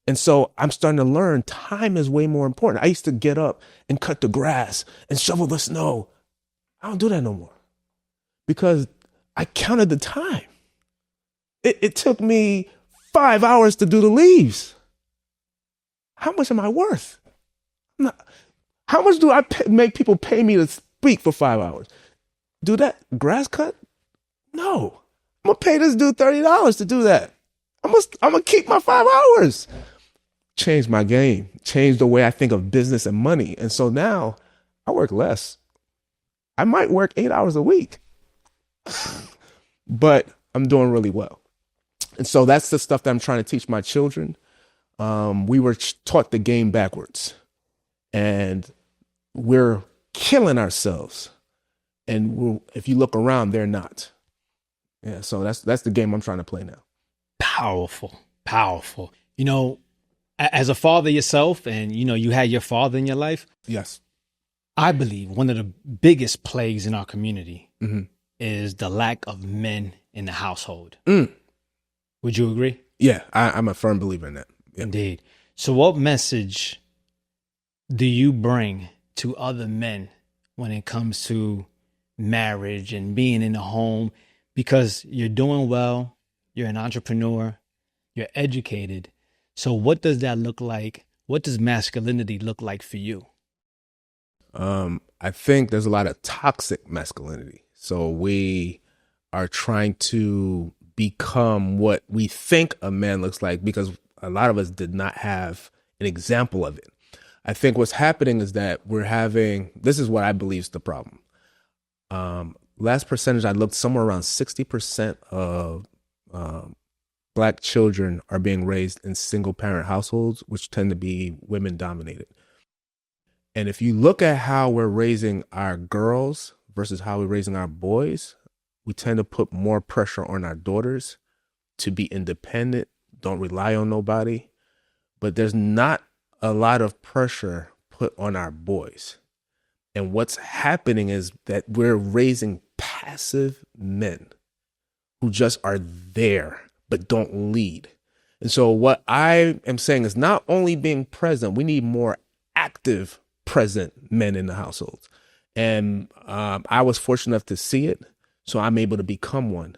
And so I'm starting to learn time is way more important. I used to get up and cut the grass and shovel the snow. I don't do that no more because I counted the time. It took me 5 hours to do the leaves. How much am I worth? How much do I make people pay me to speak for 5 hours? Do that grass cut? No. I'm going to pay this dude $30 to do that. I'm going to keep my 5 hours. Change my game. Change the way I think of business and money. And so now I work less. I might work 8 hours a week, but I'm doing really well. And so that's the stuff that I'm trying to teach my children. We were taught the game backwards, and we're killing ourselves. And if you look around, they're not. Yeah, so that's the game I'm trying to play now. Powerful, powerful. You know, as a father yourself, and you know, you had your father in your life. Yes. I believe one of the biggest plagues in our community is the lack of men in the household. Would you agree? Yeah, I'm a firm believer in that. Yeah. Indeed. So what message do you bring to other men when it comes to marriage and being in the home? Because you're doing well, you're an entrepreneur, you're educated. So what does that look like? What does masculinity look like for you? I think there's a lot of toxic masculinity. So we are trying to become what we think a man looks like because a lot of us did not have an example of it. I think what's happening is that this is what I believe is the problem. Last percentage I looked, somewhere around 60% of Black children are being raised in single parent households, which tend to be women dominated. And if you look at how we're raising our girls versus how we're raising our boys, we tend to put more pressure on our daughters to be independent, don't rely on nobody. But there's not a lot of pressure put on our boys. And what's happening is that we're raising passive men who just are there, but don't lead. And so what I am saying is not only being present, we need more active, present men in the households. And I was fortunate enough to see it, so I'm able to become one.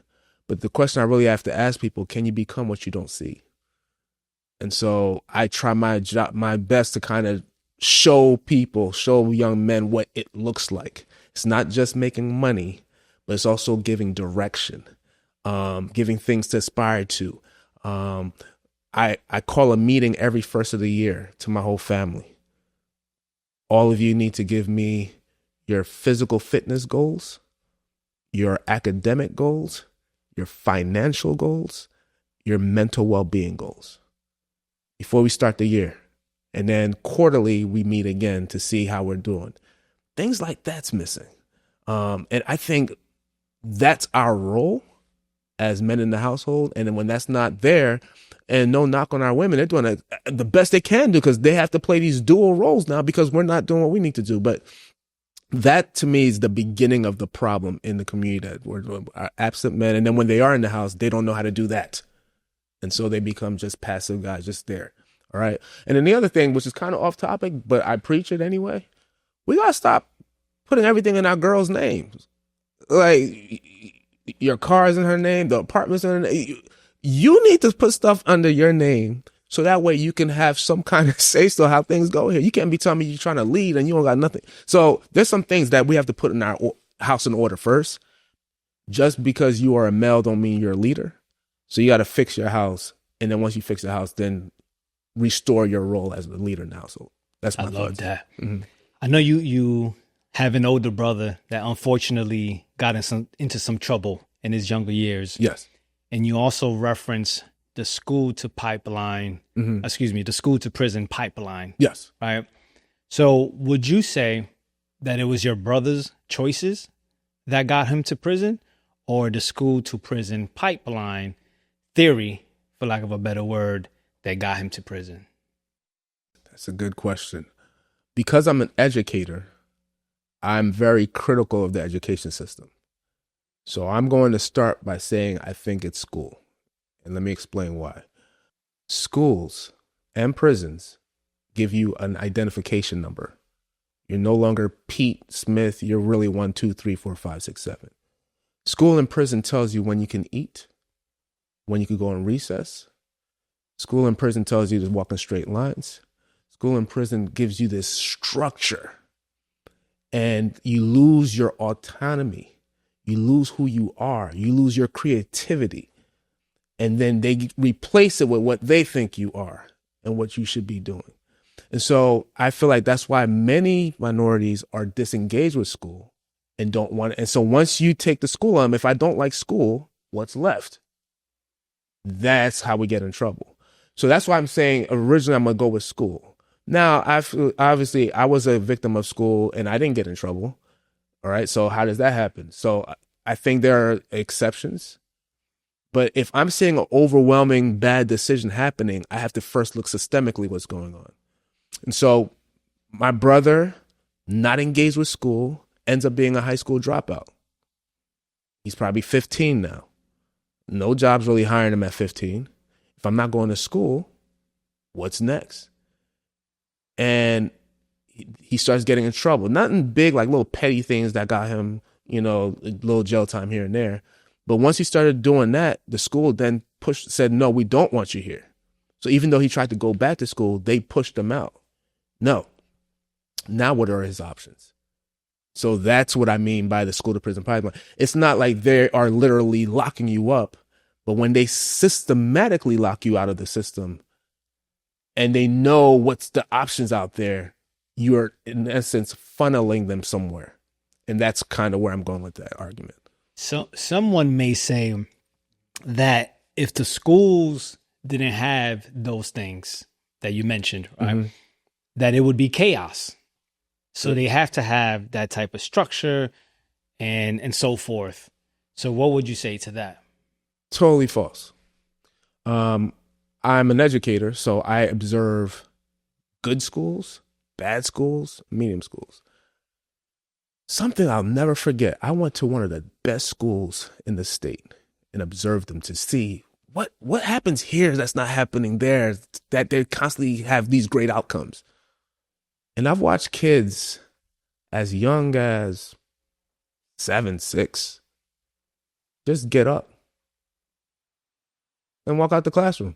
But the question I really have to ask people, can you become what you don't see? And so I try my best to kind of show young men what it looks like. It's not just making money, but it's also giving direction, giving things to aspire to. I call a meeting every first of the year to my whole family. All of you need to give me your physical fitness goals, your academic goals, your financial goals, your mental well-being goals before we start the year. And then quarterly, we meet again to see how we're doing. Things like that's missing. And I think that's our role as men in the household. And then when that's not there, and no knock on our women, they're doing the best they can do because they have to play these dual roles now because we're not doing what we need to do. But that to me is the beginning of the problem in the community, that we're absent men. And then when they are in the house, they don't know how to do that. And so they become just passive guys, just there. All right. And then the other thing, which is kind of off topic, but I preach it anyway. We got to stop putting everything in our girls' names. Like your car's in her name, the apartment's in her name. You need to put stuff under your name so that way you can have some kind of say so how things go here. You can't be telling me you're trying to lead and you don't got nothing. So there's some things that we have to put in our house in order first. Just because you are a male don't mean you're a leader. So you got to fix your house. And then once you fix the house, then restore your role as the leader in the household. That's my I love thoughts. that. Mm-hmm. I know you have an older brother that unfortunately got into some trouble in his younger years. Yes. And you also reference the school to pipeline, the school to prison pipeline. Yes. Right. So would you say that it was your brother's choices that got him to prison, or the school to prison pipeline theory, for lack of a better word, that got him to prison? That's a good question. Because I'm an educator, I'm very critical of the education system. So I'm going to start by saying I think it's school. And let me explain why. Schools and prisons give you an identification number. You're no longer Pete Smith. You're really 1, 2, 3, 4, 5, 6, 7. School and prison tells you when you can eat, when you can go on recess. School and prison tells you to walk in straight lines. School and prison gives you this structure, and you lose your autonomy. You lose who you are. You lose your creativity. And then they replace it with what they think you are and what you should be doing. And so I feel like that's why many minorities are disengaged with school and don't want it. And so once you take the school on, if I don't like school, what's left? That's how we get in trouble. So that's why I'm saying originally I'm going to go with school. Now, obviously, I was a victim of school and I didn't get in trouble. All right. So how does that happen? So I think there are exceptions. But if I'm seeing an overwhelming bad decision happening, I have to first look systemically what's going on. And so my brother, not engaged with school, ends up being a high school dropout. He's probably 15 now. No job's really hiring him at 15. If I'm not going to school, what's next? And he starts getting in trouble. Nothing big, like little petty things that got him, a little jail time here and there. But once he started doing that, the school then said, no, we don't want you here. So even though he tried to go back to school, they pushed him out. No. Now what are his options? So that's what I mean by the school to prison pipeline. It's not like they are literally locking you up, but when they systematically lock you out of the system and they know what's the options out there, you're in essence funneling them somewhere. And that's kind of where I'm going with that argument. So someone may say that if the schools didn't have those things that you mentioned, right, that it would be chaos. So they have to have that type of structure and so forth. So what would you say to that? Totally false. I'm an educator, so I observe good schools, bad schools, medium schools. Something I'll never forget. I went to one of the best schools in the state and observed them to see what happens here that's not happening there, that they constantly have these great outcomes. And I've watched kids as young as 7, 6 just get up and walk out the classroom.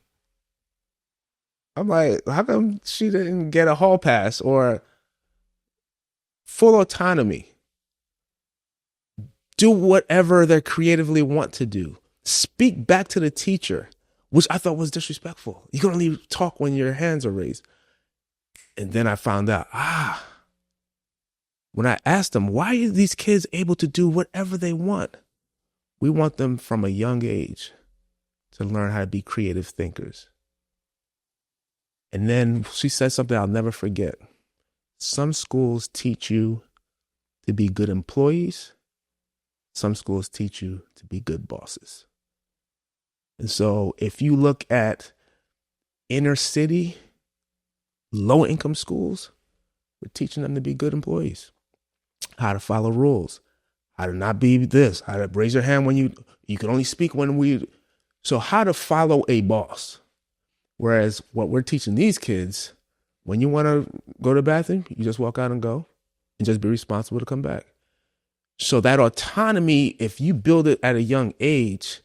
I'm like, how come she didn't get a hall pass or full autonomy? Do whatever they creatively want to do. Speak back to the teacher, which I thought was disrespectful. You can only talk when your hands are raised. And then I found out, when I asked them, why are these kids able to do whatever they want? We want them from a young age to learn how to be creative thinkers. And then she said something I'll never forget. Some schools teach you to be good employees. Some schools teach you to be good bosses. And so if you look at inner city, low income schools, we're teaching them to be good employees, how to follow rules, how to not be this, how to raise your hand when you can only speak so how to follow a boss. Whereas what we're teaching these kids, when you want to go to the bathroom, you just walk out and go and just be responsible to come back. So that autonomy, if you build it at a young age,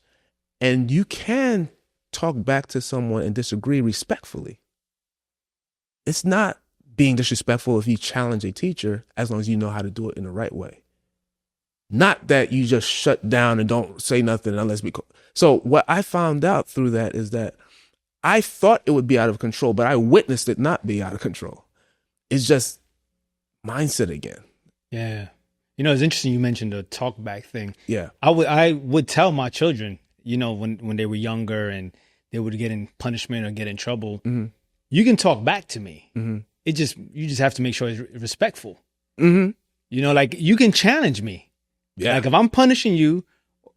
and you can talk back to someone and disagree respectfully. It's not being disrespectful if you challenge a teacher, as long as you know how to do it in the right way. Not that you just shut down and don't say nothing unless we. So what I found out through that is that I thought it would be out of control, but I witnessed it not be out of control. It's just mindset again. Yeah. You know, it's interesting you mentioned the talk back thing. Yeah. I would tell my children, you know, when they were younger and they would get in punishment or get in trouble, mm-hmm. you can talk back to me. Mm-hmm. You just have to make sure it's respectful. Mm-hmm. You know, like you can challenge me. Yeah. Like if I'm punishing you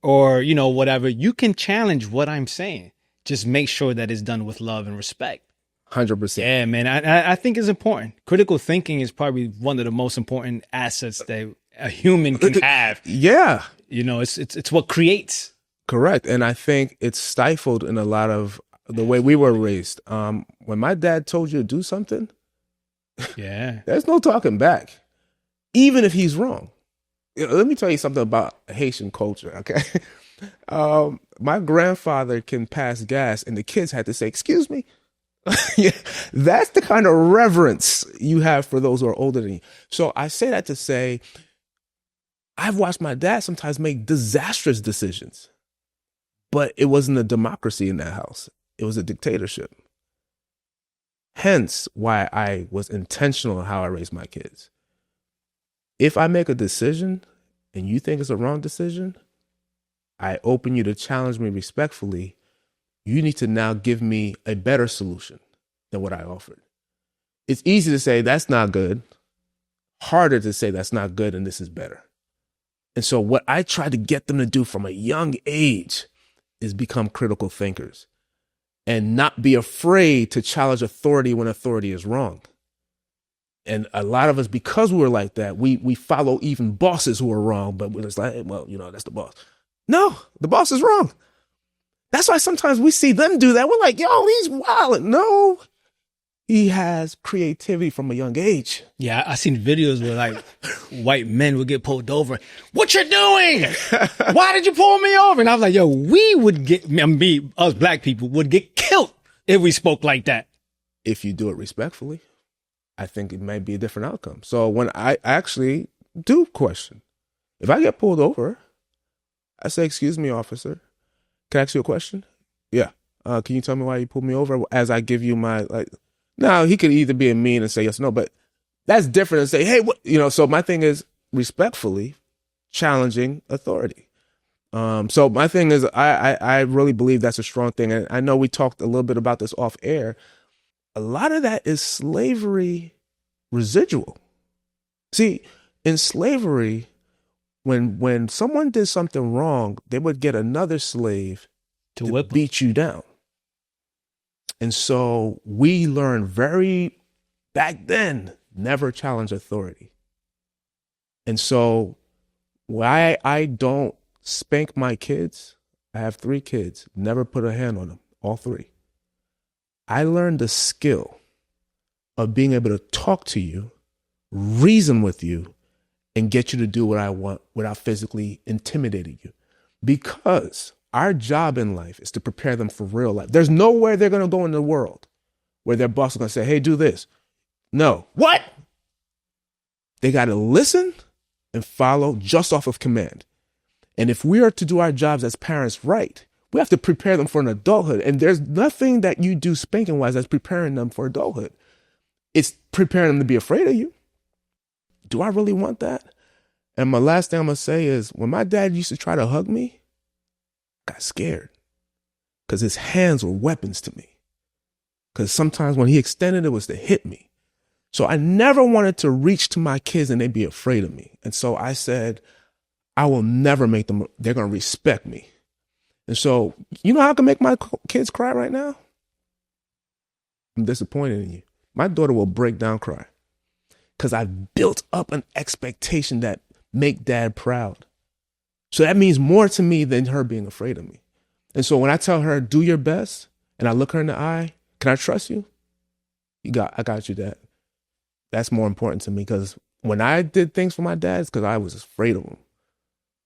or, you know, whatever, you can challenge what I'm saying. Just make sure that it's done with love and respect. 100%. Yeah, man. I think it's important. Critical thinking is probably one of the most important assets that a human can have. Yeah. You know, it's what creates. Correct. And I think it's stifled in a lot of the way we were raised. When my dad told you to do something, yeah, there's no talking back, even if he's wrong. You know, let me tell you something about Haitian culture, okay? My grandfather can pass gas and the kids had to say, excuse me. Yeah, that's the kind of reverence you have for those who are older than you. So I say that to say, I've watched my dad sometimes make disastrous decisions, but it wasn't a democracy in that house. It was a dictatorship. Hence why I was intentional in how I raised my kids. If I make a decision and you think it's a wrong decision, I open you to challenge me respectfully. You need to now give me a better solution than what I offered. It's easy to say that's not good. Harder to say that's not good and this is better. And so what I try to get them to do from a young age is become critical thinkers and not be afraid to challenge authority when authority is wrong. And a lot of us, because we were like that, we follow even bosses who are wrong, but we're just like, hey, well, you know, that's the boss. No, the boss is wrong. That's why sometimes we see them do that. We're like, yo, he's wild. No, he has creativity from a young age. Yeah, I seen videos where like white men would get pulled over. What you doing? Why did you pull me over? And I was like, yo, we would get, us black people would get killed if we spoke like that. If you do it respectfully, I think it might be a different outcome. So when I actually do question, if I get pulled over, I say, excuse me, officer, can I ask you a question? Yeah. Can you tell me why you pulled me over? As I give you my, like, now he could either be mean and say yes or no, but that's different than say, hey, what, you know, so my thing is respectfully challenging authority. So my thing is, I really believe that's a strong thing. And I know we talked a little bit about this off air. A lot of that is slavery residual. See, in slavery, when someone did something wrong, they would get another slave to beat you down. And so we learned back then, never challenge authority. And so why I don't spank my kids, I have 3 kids, never put a hand on them, all 3. I learned the skill of being able to talk to you, reason with you, and get you to do what I want without physically intimidating you. Because our job in life is to prepare them for real life. There's nowhere they're going to go in the world where their boss is going to say, hey, do this. No. What? They got to listen and follow just off of command. And if we are to do our jobs as parents right, we have to prepare them for an adulthood. And there's nothing that you do spanking wise that's preparing them for adulthood. It's preparing them to be afraid of you. Do I really want that? And my last thing I'm going to say is when my dad used to try to hug me, I got scared because his hands were weapons to me. Because sometimes when he extended, it was to hit me. So I never wanted to reach to my kids and they'd be afraid of me. And so I said, I will never make them, they're going to respect me. And so, you know how I can make my kids cry right now? I'm disappointed in you. My daughter will break down cry because I've built up an expectation that make dad proud. So that means more to me than her being afraid of me. And so when I tell her, do your best, and I look her in the eye, can I trust you? I got you, Dad. That's more important to me, because when I did things for my dad, it's because I was afraid of him.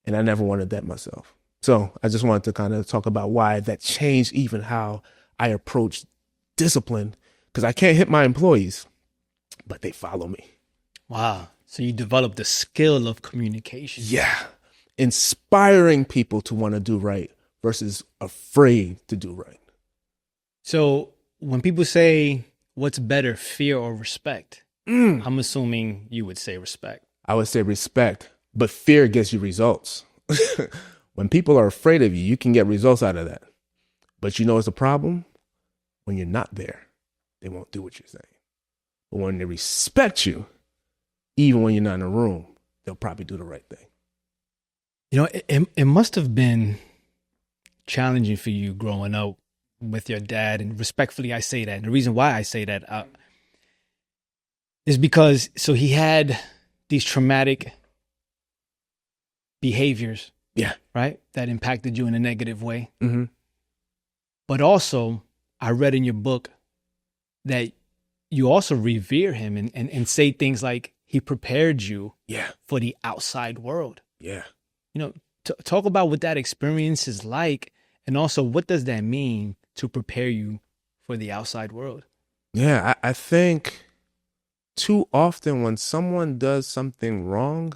And I never wanted that myself. So I just wanted to kind of talk about why that changed even how I approach discipline, because I can't hit my employees, but they follow me. Wow. So you developed the skill of communication. Yeah. Inspiring people to want to do right versus afraid to do right. So when people say, what's better, fear or respect? I'm assuming you would say respect. I would say respect, but fear gets you results. When people are afraid of you, you can get results out of that. But you know it's a problem? When you're not there, they won't do what you're saying. But when they respect you, even when you're not in a room, they'll probably do the right thing. You know, it must have been challenging for you growing up with your dad. And respectfully, I say that. And the reason why I say that is because, so he had these traumatic behaviors. Yeah. Right? That impacted you in a negative way. Mm-hmm. But also, I read in your book that you also revere him and say things like he prepared you for the outside world. Yeah. You know, talk about what that experience is like, and also what does that mean to prepare you for the outside world? Yeah, I think too often when someone does something wrong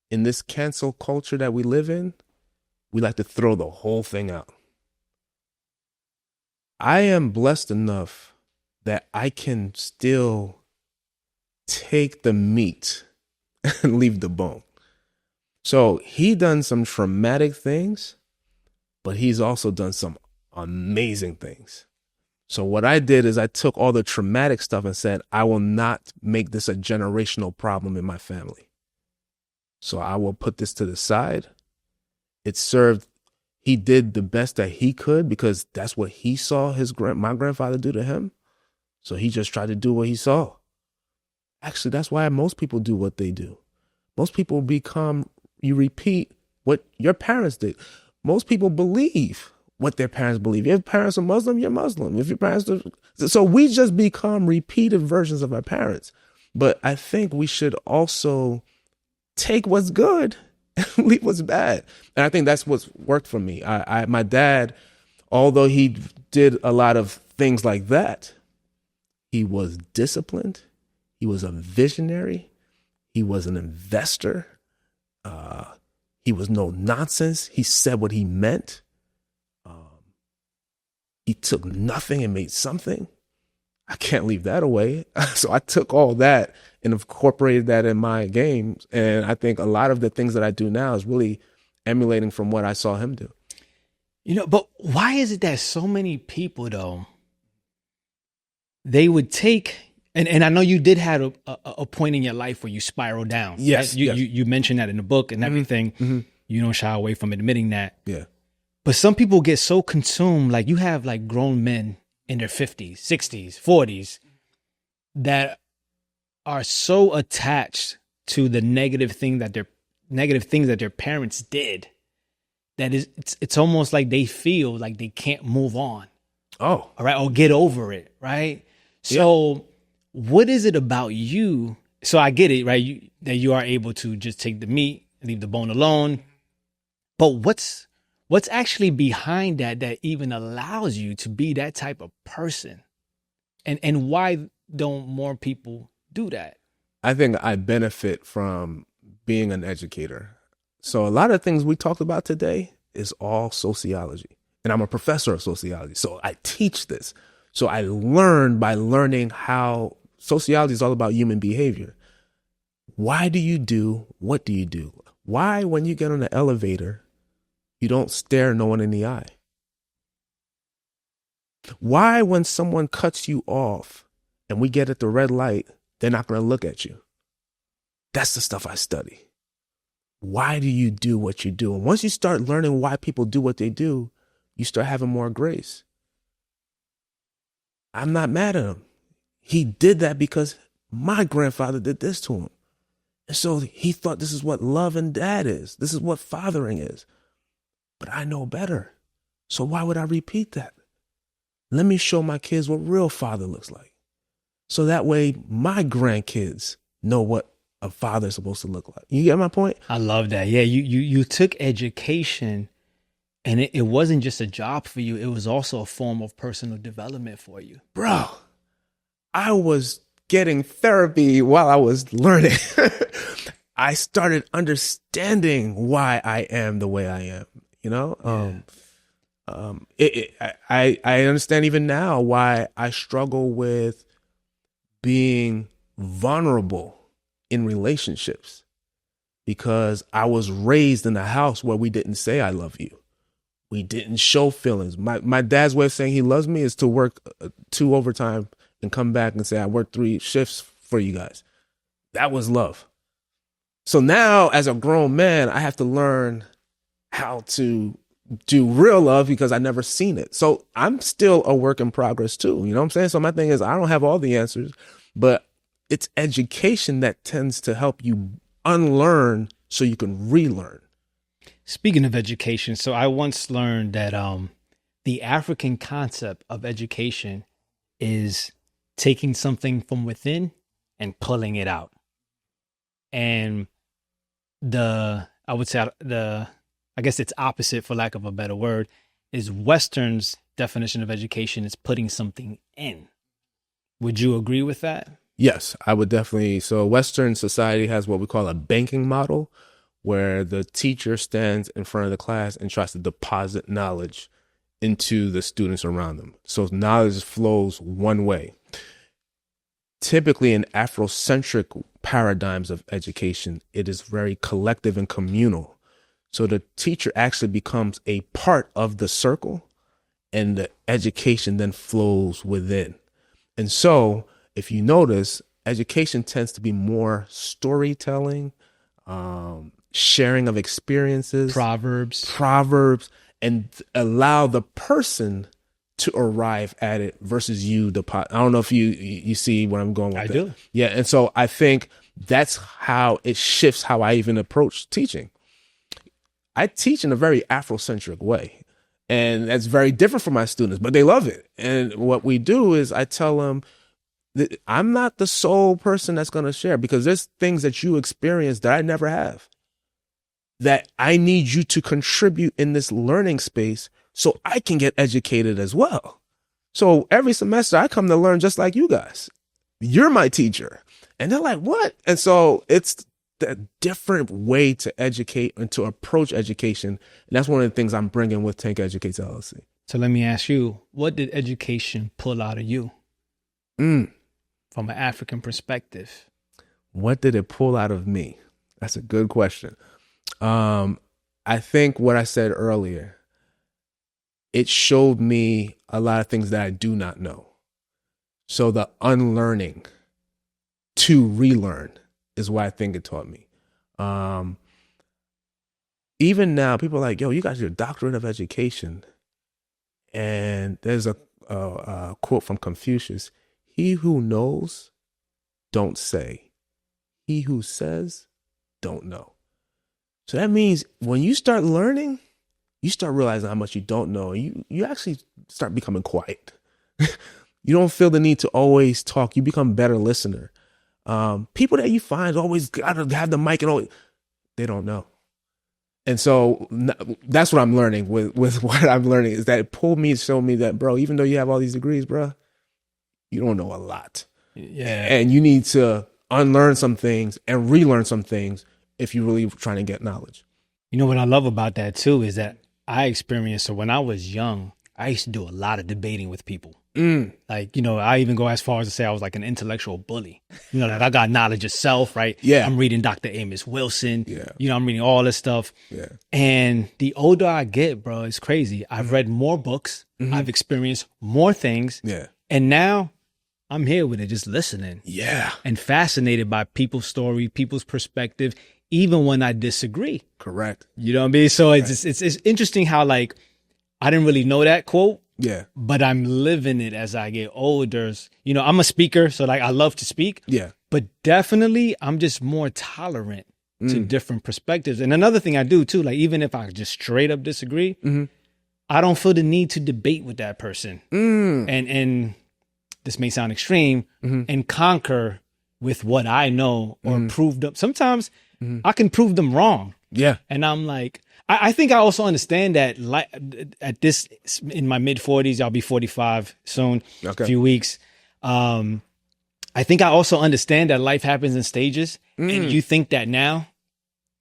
in this cancel culture that we live in, we like to throw the whole thing out. I am blessed enough that I can still take the meat and leave the bone. So he done some traumatic things, but he's also done some amazing things. So what I did is I took all the traumatic stuff and said, I will not make this a generational problem in my family. So I will put this to the side. It served. He did the best that he could because that's what he saw my grandfather do to him. So he just tried to do what he saw. Actually, that's why most people do what they do. Most people you repeat what your parents did. Most people believe what their parents believe. If your parents are Muslim, you're Muslim. If your parents are, so we just become repeated versions of our parents. But I think we should also take what's good and leave what's bad. And I think that's what's worked for me. My dad, although he did a lot of things like that, he was disciplined. He was a visionary. He was an investor. He was no nonsense. He said what he meant. He took nothing and made something. I can't leave that away. So I took all that and incorporated that in my games. And I think a lot of the things that I do now is really emulating from what I saw him do. You know, but why is it that so many people, though, they would take, and I know you did have a point in your life where you spiraled down. Yes, right? yes. You mentioned that in the book and everything. Mm-hmm. You don't shy away from admitting that. Yeah. But some people get so consumed, like you have like grown men in their 50s, 60s, 40s that are so attached to the negative things that their parents did that it's almost like they feel like they can't move on. Oh. All right. Or get over it. Right. So what is it about you? So I get it, right? That you are able to just take the meat, leave the bone alone. But what's actually behind that even allows you to be that type of person? And why don't more people do that? I think I benefit from being an educator. So a lot of things we talked about today is all sociology. And I'm a professor of sociology. So I teach this. So I learn by learning how sociology is all about human behavior. Why do you do what do you do? Why, when you get on the elevator, you don't stare no one in the eye? Why, when someone cuts you off and we get at the red light, they're not going to look at you? That's the stuff I study. Why do you do what you do? And once you start learning why people do what they do, you start having more grace. I'm not mad at him. He did that because my grandfather did this to him. And so he thought this is what love and dad is. This is what fathering is. But I know better. So why would I repeat that? Let me show my kids what real father looks like. So that way my grandkids know what a father is supposed to look like. You get my point? I love that. Yeah, you took education, and it wasn't just a job for you. It was also a form of personal development for you. Bro, I was getting therapy while I was learning. I started understanding why I am the way I am, you know? I understand even now why I struggle with being vulnerable in relationships, because I was raised in a house where we didn't say I love you. We didn't show feelings. My dad's way of saying he loves me is to work 2 overtime and come back and say, I worked 3 shifts for you guys. That was love. So now as a grown man, I have to learn how to do real love because I never seen it. So I'm still a work in progress too. You know what I'm saying? So my thing is, I don't have all the answers, but it's education that tends to help you unlearn so you can relearn. Speaking of education, so I once learned that the African concept of education is taking something from within and pulling it out. And I guess it's opposite, for lack of a better word, is Western's definition of education is putting something in. Would you agree with that? Yes, I would definitely. So Western society has what we call a banking model, where the teacher stands in front of the class and tries to deposit knowledge into the students around them. So knowledge flows one way. Typically in Afrocentric paradigms of education, it is very collective and communal. So the teacher actually becomes a part of the circle, and the education then flows within. And so if you notice, education tends to be more storytelling, sharing of experiences, proverbs, and allow the person to arrive at it versus you. I don't know if you see what I'm going with. I do. Yeah. And so I think that's how it shifts how I even approach teaching. I teach in a very Afrocentric way, and that's very different from my students, but they love it. And what we do is I tell them that I'm not the sole person that's going to share, because there's things that you experience that I never have, that I need you to contribute in this learning space so I can get educated as well. So every semester I come to learn just like you guys. You're my teacher. And they're like, what? And so it's a different way to educate and to approach education. And that's one of the things I'm bringing with Tank Educates LLC. So let me ask you, what did education pull out of you from an African perspective? What did it pull out of me? That's a good question. I think what I said earlier, it showed me a lot of things that I do not know. So the unlearning to relearn is what I think it taught me. Even now, people are like, yo, you got your doctorate of education. And there's a quote from Confucius: he who knows, don't say. He who says, don't know. So that means when you start learning, you start realizing how much you don't know. You actually start becoming quiet. You don't feel the need to always talk. You become a better listener. People that you find always got to have the mic and all, they don't know. And so that's what I'm learning with what I'm learning, is that it pulled me to show me that, bro, even though you have all these degrees, bro, you don't know a lot. Yeah. And you need to unlearn some things and relearn some things if you're really trying to get knowledge. You know what I love about that too is that I experienced, so when I was young, I used to do a lot of debating with people. Like, you know, I even go as far as to say I was like an intellectual bully. You know, like I got knowledge of self, right? Yeah. I'm reading Dr. Amos Wilson. Yeah. You know, I'm reading all this stuff. Yeah. And the older I get, bro, it's crazy. I've read more books. I've experienced more things. Yeah. And now I'm here with it, just listening. Yeah. And fascinated by people's story, people's perspective, even when I disagree. Correct. You know what I mean? So it's interesting how, like, I didn't really know that quote. Yeah. But I'm living it as I get older. You know, I'm a speaker, so like I love to speak. Yeah. But definitely I'm just more tolerant to different perspectives. And another thing I do too, like even if I just straight up disagree, I don't feel the need to debate with that person. And this may sound extreme, and conquer with what I know or prove them. Sometimes I can prove them wrong. Yeah. And I'm like, I think I also understand that like at this, in my mid 40s, I'll be 45 soon, a few weeks. I think I also understand that life happens in stages, and you think that now,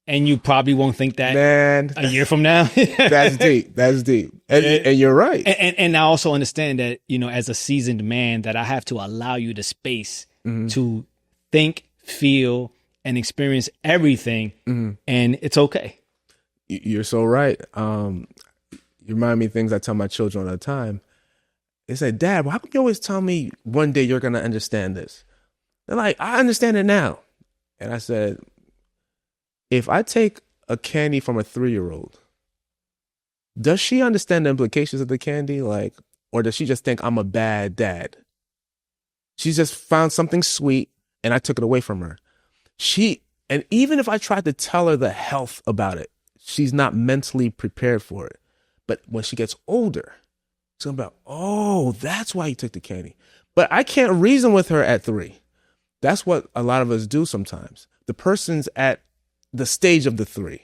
and you probably won't think that a year from now. That's deep. That's deep. And you're right. And I also understand that, you know, as a seasoned man, that I have to allow you the space to think, feel, and experience everything. And it's okay. You're so right. You remind me of things I tell my children all the time. They say, Dad, why come you always tell me one day you're going to understand this? They're like, I understand it now. And I said, if I take a candy from a 3-year-old, does she understand the implications of the candy? Like, or does she just think I'm a bad dad? She just found something sweet and I took it away from her. And even if I tried to tell her the health about it, she's not mentally prepared for it. But when she gets older, it's going to be like, oh, that's why you took the candy. But I can't reason with her at 3. That's what a lot of us do sometimes. The person's at the stage of the 3,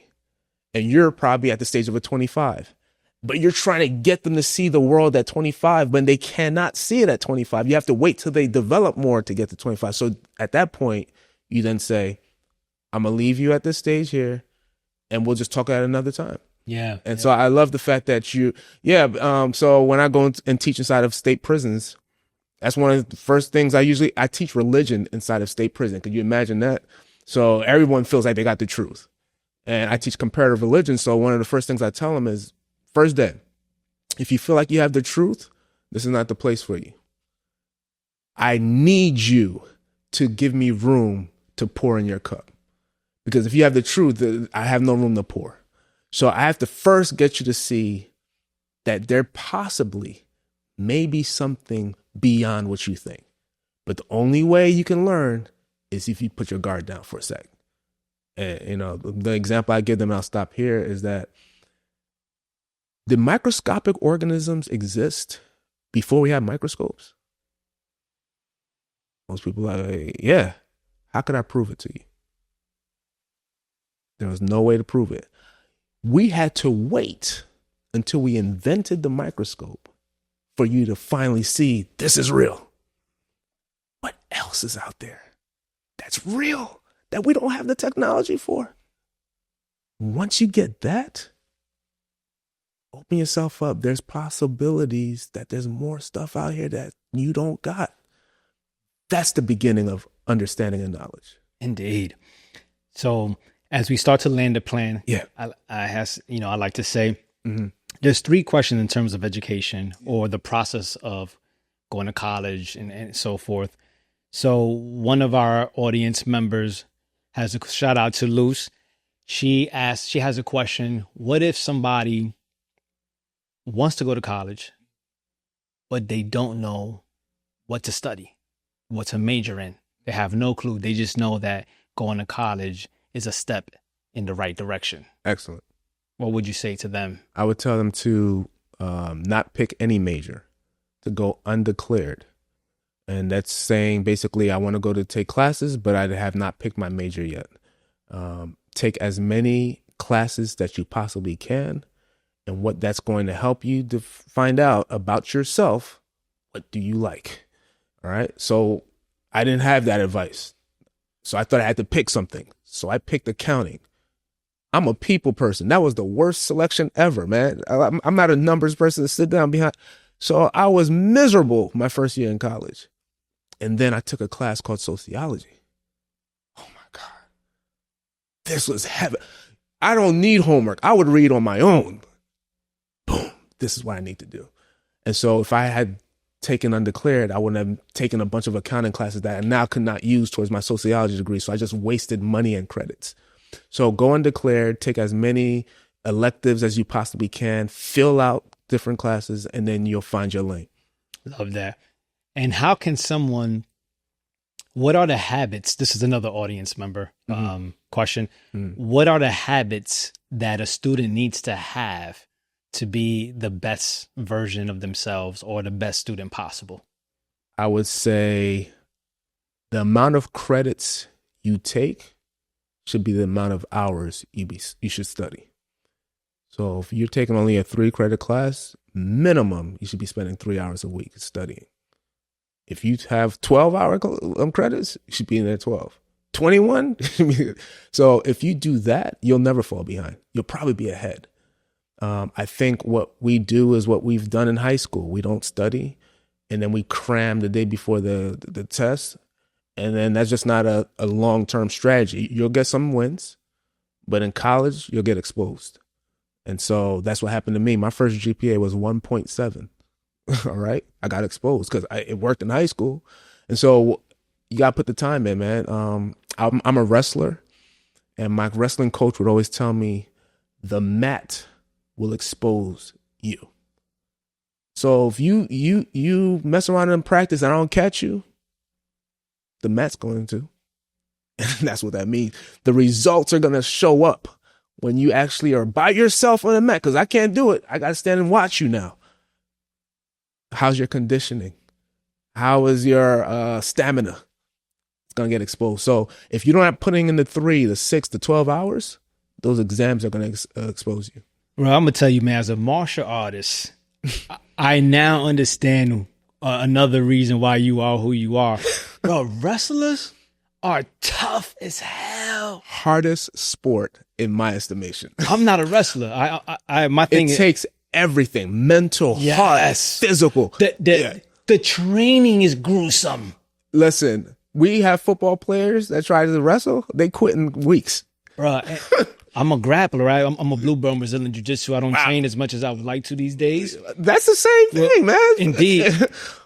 and you're probably at the stage of a 25. But you're trying to get them to see the world at 25 when they cannot see it at 25. You have to wait till they develop more to get to 25. So at that point, you then say, I'm going to leave you at this stage here, and we'll just talk at another time. Yeah. And so I love the fact that so when I go and teach inside of state prisons, that's one of the first things I teach religion inside of state prison. Could you imagine that? So everyone feels like they got the truth. And I teach comparative religion. So one of the first things I tell them is, first day, if you feel like you have the truth, this is not the place for you. I need you to give me room to pour in your cup. Because if you have the truth, I have no room to pour. So I have to first get you to see that there possibly may be something beyond what you think. But the only way you can learn is if you put your guard down for a sec. And, you know, the example I give them, I'll stop here, is that did microscopic organisms exist before we had microscopes? Most people are like, yeah. How could I prove it to you? There was no way to prove it. We had to wait until we invented the microscope for you to finally see this is real. What else is out there that's real that we don't have the technology for? Once you get that, open yourself up. There's possibilities that there's more stuff out here that you don't got. That's the beginning of understanding and knowledge. Indeed. So as we start to land the plan, I like to say there's 3 questions in terms of education or the process of going to college and so forth. So one of our audience members has a shout out to Luce. She has a question. What if somebody wants to go to college, but they don't know what to study, what to major in? They have no clue. They just know that going to college is a step in the right direction. Excellent. What would you say to them? I would tell them to not pick any major, to go undeclared. And that's saying basically I want to go to take classes, but I have not picked my major yet. Take as many classes that you possibly can. And what that's going to help you to find out about yourself, what do you like? All right. So I didn't have that advice. So I thought I had to pick something. So I picked accounting. I'm a people person. That was the worst selection ever, man. I'm not a numbers person to sit down behind. So I was miserable my first year in college. And then I took a class called sociology. Oh my God. This was heaven. I don't need homework. I would read on my own. Boom. This is what I need to do. And so if I had taken undeclared, I wouldn't have taken a bunch of accounting classes that I now could not use towards my sociology degree. So I just wasted money and credits. So go undeclared, take as many electives as you possibly can, fill out different classes, and then you'll find your lane. Love that. And how can someone, what are the habits? This is another audience member question. What are the habits that a student needs to have to be the best version of themselves or the best student possible? I would say the amount of credits you take should be the amount of hours you should study. So if you're taking only a 3-credit class, minimum, you should be spending 3 hours a week studying. If you have 12-hour credits, you should be in there 12. 21? So if you do that, you'll never fall behind. You'll probably be ahead. I think what we do is what we've done in high school. We don't study, and then we cram the day before the test. And then that's just not a long-term strategy. You'll get some wins, but in college, you'll get exposed. And so that's what happened to me. My first GPA was 1.7. All right. I got exposed because it worked in high school. And so you got to put the time in, man. I'm a wrestler, and my wrestling coach would always tell me the mat will expose you. So if you mess around in practice and I don't catch you, the mat's going to. And that's what that means. The results are going to show up when you actually are by yourself on the mat, because I can't do it. I got to stand and watch you now. How's your conditioning? How is your stamina? It's going to get exposed. So if you don't have putting in the 3, the 6, the 12 hours, those exams are going to expose you. Well, I'm going to tell you, man, as a martial artist, I now understand another reason why you are who you are. Bro, wrestlers are tough as hell. Hardest sport in my estimation. I'm not a wrestler. My thing takes everything, mental, heart, physical. The training is gruesome. Listen, we have football players that try to wrestle. They quit in weeks. Bro, I'm a grappler, right? I'm a blue belt Brazilian jiu-jitsu. I don't train as much as I would like to these days. That's the same thing, man. Indeed.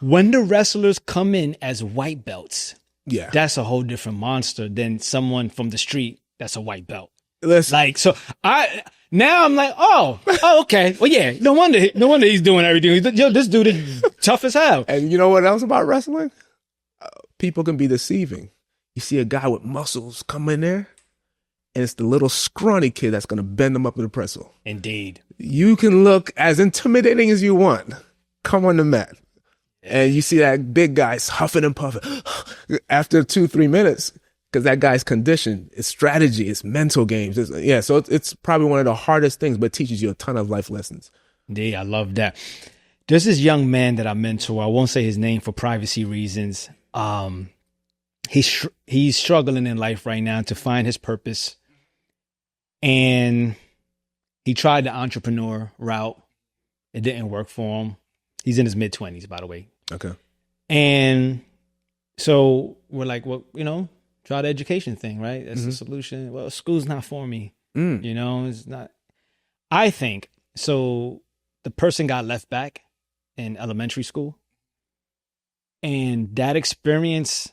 When the wrestlers come in as white belts, that's a whole different monster than someone from the street that's a white belt. Listen. Like, so now I'm like, oh, okay. Well, yeah, no wonder he's doing everything. Yo, this dude is tough as hell. And you know what else about wrestling? People can be deceiving. You see a guy with muscles come in there, and it's the little scrawny kid that's going to bend them up to the pretzel. Indeed. You can look as intimidating as you want. Come on the mat. And you see that big guy huffing and puffing after 2-3 minutes, because that guy's conditioned. It's strategy. It's mental games. So it's probably one of the hardest things, but it teaches you a ton of life lessons. Indeed, I love that. There's this young man that I mentor. I won't say his name for privacy reasons. He's struggling in life right now to find his purpose. And he tried the entrepreneur route. It didn't work for him. He's in his mid-20s, by the way. Okay. And so we're like, well, try the education thing, right? That's the solution. Well, school's not for me. It's not. I think, so the person got left back in elementary school. And that experience,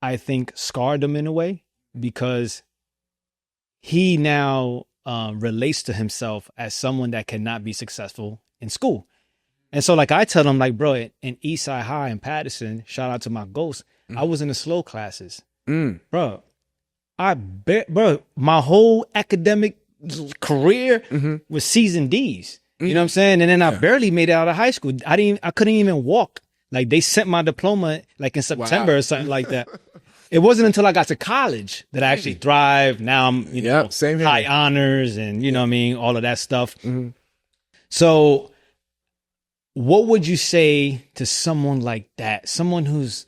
I think, scarred him in a way, because he now relates to himself as someone that cannot be successful in school. And so, like, I tell him, like, bro, in Eastside High in Patterson, shout out to my ghost, I was in the slow classes. Bro, my whole academic career was C's and D's. You know what I'm saying? And then I barely made it out of high school. I couldn't even walk. Like, they sent my diploma like in September or something like that. It wasn't until I got to college that I actually thrived. Now I'm, same here. high honors and, what I mean, all of that stuff. So what would you say to someone like that? Someone who's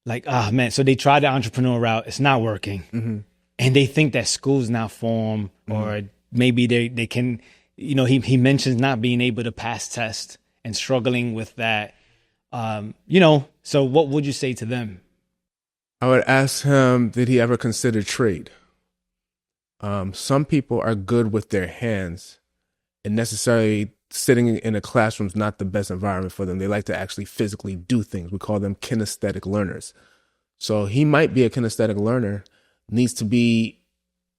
like, oh man, so they tried the entrepreneur route. It's not working. And they think that school's not for them, or maybe they can, he mentions not being able to pass tests and struggling with that. So what would you say to them? I would ask him, did he ever consider trade? Some people are good with their hands, and necessarily sitting in a classroom is not the best environment for them. They like to actually physically do things. We call them kinesthetic learners. So he might be a kinesthetic learner, needs to be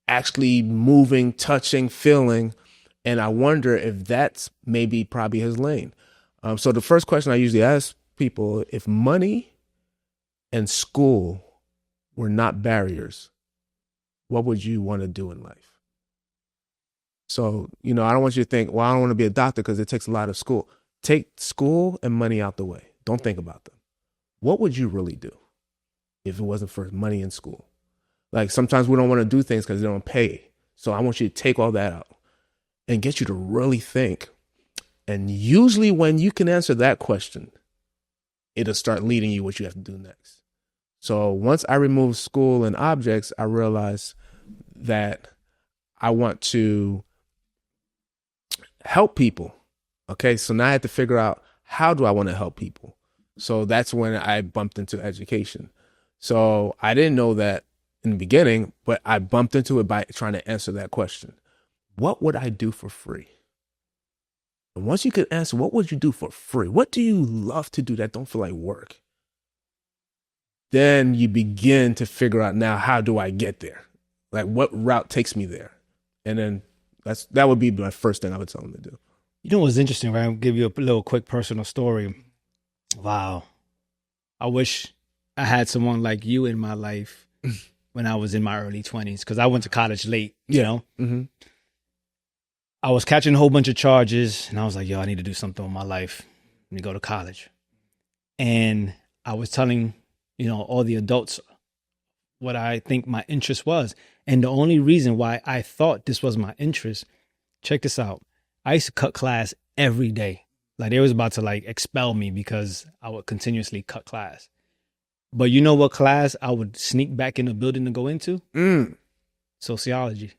actually moving, touching, feeling, And I wonder if that's maybe probably his lane. So the first question I usually ask people, if money and school were not barriers, what would you want to do in life? So, I don't want you to think, well, I don't want to be a doctor because it takes a lot of school. Take school and money out the way. Don't think about them. What would you really do if it wasn't for money and school? Like sometimes we don't want to do things because they don't pay. So I want you to take all that out and get you to really think. And usually when you can answer that question, it'll start leading you what you have to do next. So once I remove school and objects, I realized that I want to help people. Okay, so now I had to figure out, how do I want to help people? So that's when I bumped into education. So I didn't know that in the beginning, but I bumped into it by trying to answer that question. What would I do for free? And once you could answer, what would you do for free? What do you love to do that don't feel like work? Then you begin to figure out, now, how do I get there? Like, what route takes me there? And then that would be my first thing I would tell them to do. You know what's interesting, right? I'll give you a little quick personal story. Wow. I wish I had someone like you in my life when I was in my early 20s, because I went to college late, you know? Mm-hmm. I was catching a whole bunch of charges, and I was like, yo, I need to do something with my life. Let me go to college. And I was telling, all the adults what I think my interest was. And the only reason why I thought this was my interest, check this out. I used to cut class every day. Like they was about to expel me because I would continuously cut class. But you know what class I would sneak back in the building to go into? Sociology.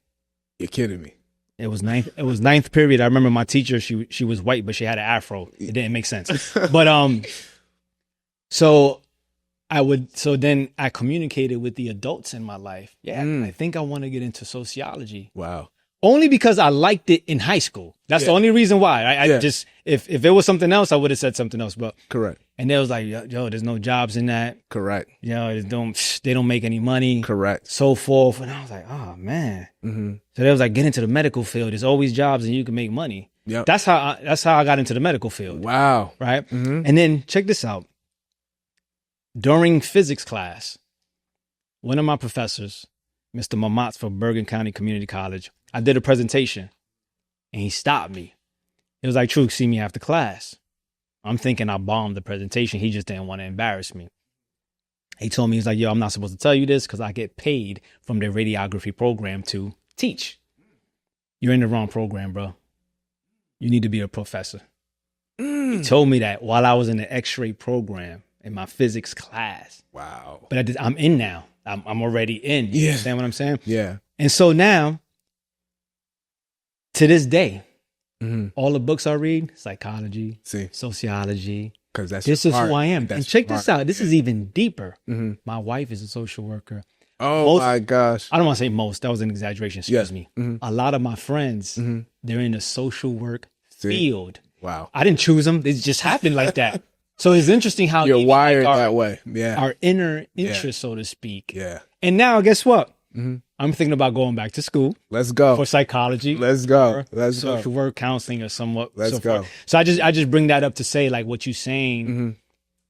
You're kidding me. It was ninth period. I remember my teacher, she was white, but she had an afro. It didn't make sense. But so then I communicated with the adults in my life. Yeah, I think I want to get into sociology. Wow. Only because I liked it in high school. That's the only reason why. I just, if it was something else, I would have said something else. But correct. And they was like, yo, there's no jobs in that. Correct. They don't make any money. Correct. So forth. And I was like, oh man. Mm-hmm. So they was like, get into the medical field. There's always jobs and you can make money. Yep. That's how I got into the medical field. Wow. Right. Mm-hmm. And then check this out. During physics class, one of my professors, Mr. Mamatz from Bergen County Community College, I did a presentation and he stopped me. It was like, True, see me after class. I'm thinking I bombed the presentation. He just didn't want to embarrass me. He told me, he's like, yo, I'm not supposed to tell you this because I get paid from the radiography program to teach. You're in the wrong program, bro. You need to be a professor. He told me that while I was in the X-ray program in my physics class. Wow. But I'm in now. I'm already in. You understand what I'm saying? Yeah. And so now, to this day, all the books I read, psychology, sociology, because this is who I am. And check this out. This is even deeper. My wife is a social worker. Oh my gosh. I don't want to say most. That was an exaggeration. Excuse me. A lot of my friends, they're in the social work field. Wow. I didn't choose them. It just happened like that. So it's interesting how you're wired that way. Yeah. Our inner interest, so to speak. Yeah. And now, guess what? I'm thinking about going back to school. Let's go. For psychology. Let's go. Let's social work, counseling, or somewhat. Let's go. Forth. So I just bring that up to say, like, what you're saying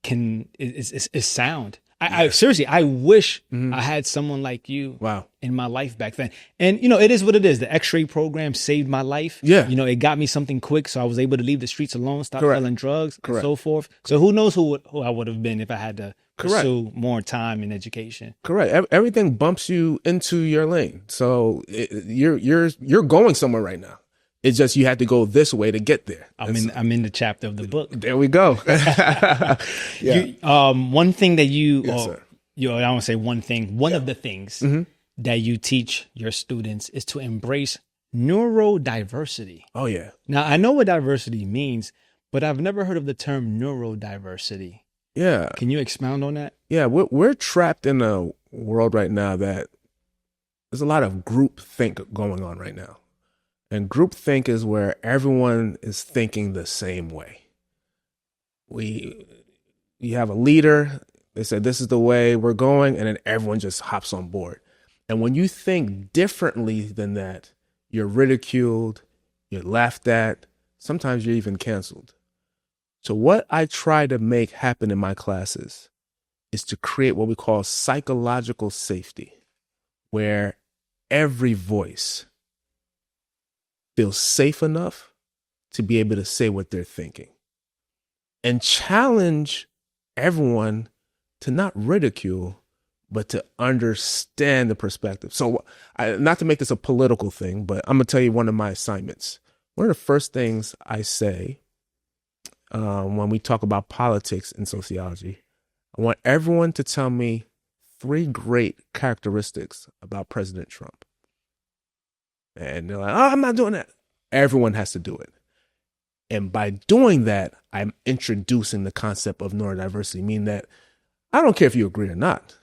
is sound. I seriously, I wish I had someone like you in my life back then. And, it is what it is. The X-ray program saved my life. Yeah. It got me something quick, so I was able to leave the streets alone, stop selling drugs, and so forth. So who knows who I would have been if I had to pursue more time in education. Correct. Everything bumps you into your lane. So you're going somewhere right now. It's just you had to go this way to get there. I'm in the chapter of the book. There we go. One thing that I don't want to say one thing. One of the things that you teach your students is to embrace neurodiversity. Oh yeah. Now I know what diversity means, but I've never heard of the term neurodiversity. Yeah. Can you expound on that? Yeah, we're trapped in a world right now that there's a lot of group think going on right now. And groupthink is where everyone is thinking the same way. You have a leader, they said this is the way we're going, and then everyone just hops on board. And when you think differently than that, you're ridiculed, You're laughed at. Sometimes you're even canceled. So what I try to make happen in my classes is to create what we call psychological safety, where every voice feels safe enough to be able to say what they're thinking, and challenge everyone to not ridicule, but to understand the perspective. So not to make this a political thing, but I'm going to tell you one of my assignments. One of the first things I say when we talk about politics and sociology, I want everyone to tell me 3 great characteristics about President Trump. And they're like, oh, I'm not doing that. Everyone has to do it. And by doing that, I'm introducing the concept of neurodiversity, meaning that I don't care if you agree or not.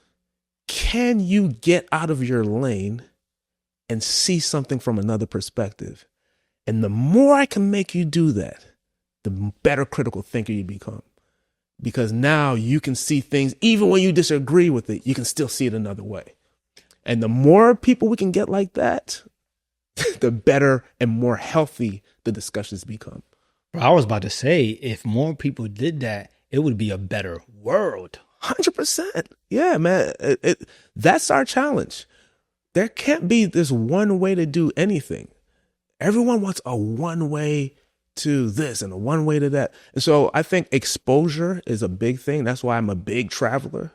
Can you get out of your lane and see something from another perspective? And the more I can make you do that, the better critical thinker you become. Because now you can see things, even when you disagree with it, you can still see it another way. And the more people we can get like that, the better and more healthy the discussions become. I was about to say, if more people did that, it would be a better world. 100%. Yeah, man. That's our challenge. There can't be this one way to do anything. Everyone wants a one way to this and a one way to that. And so I think exposure is a big thing. That's why I'm a big traveler.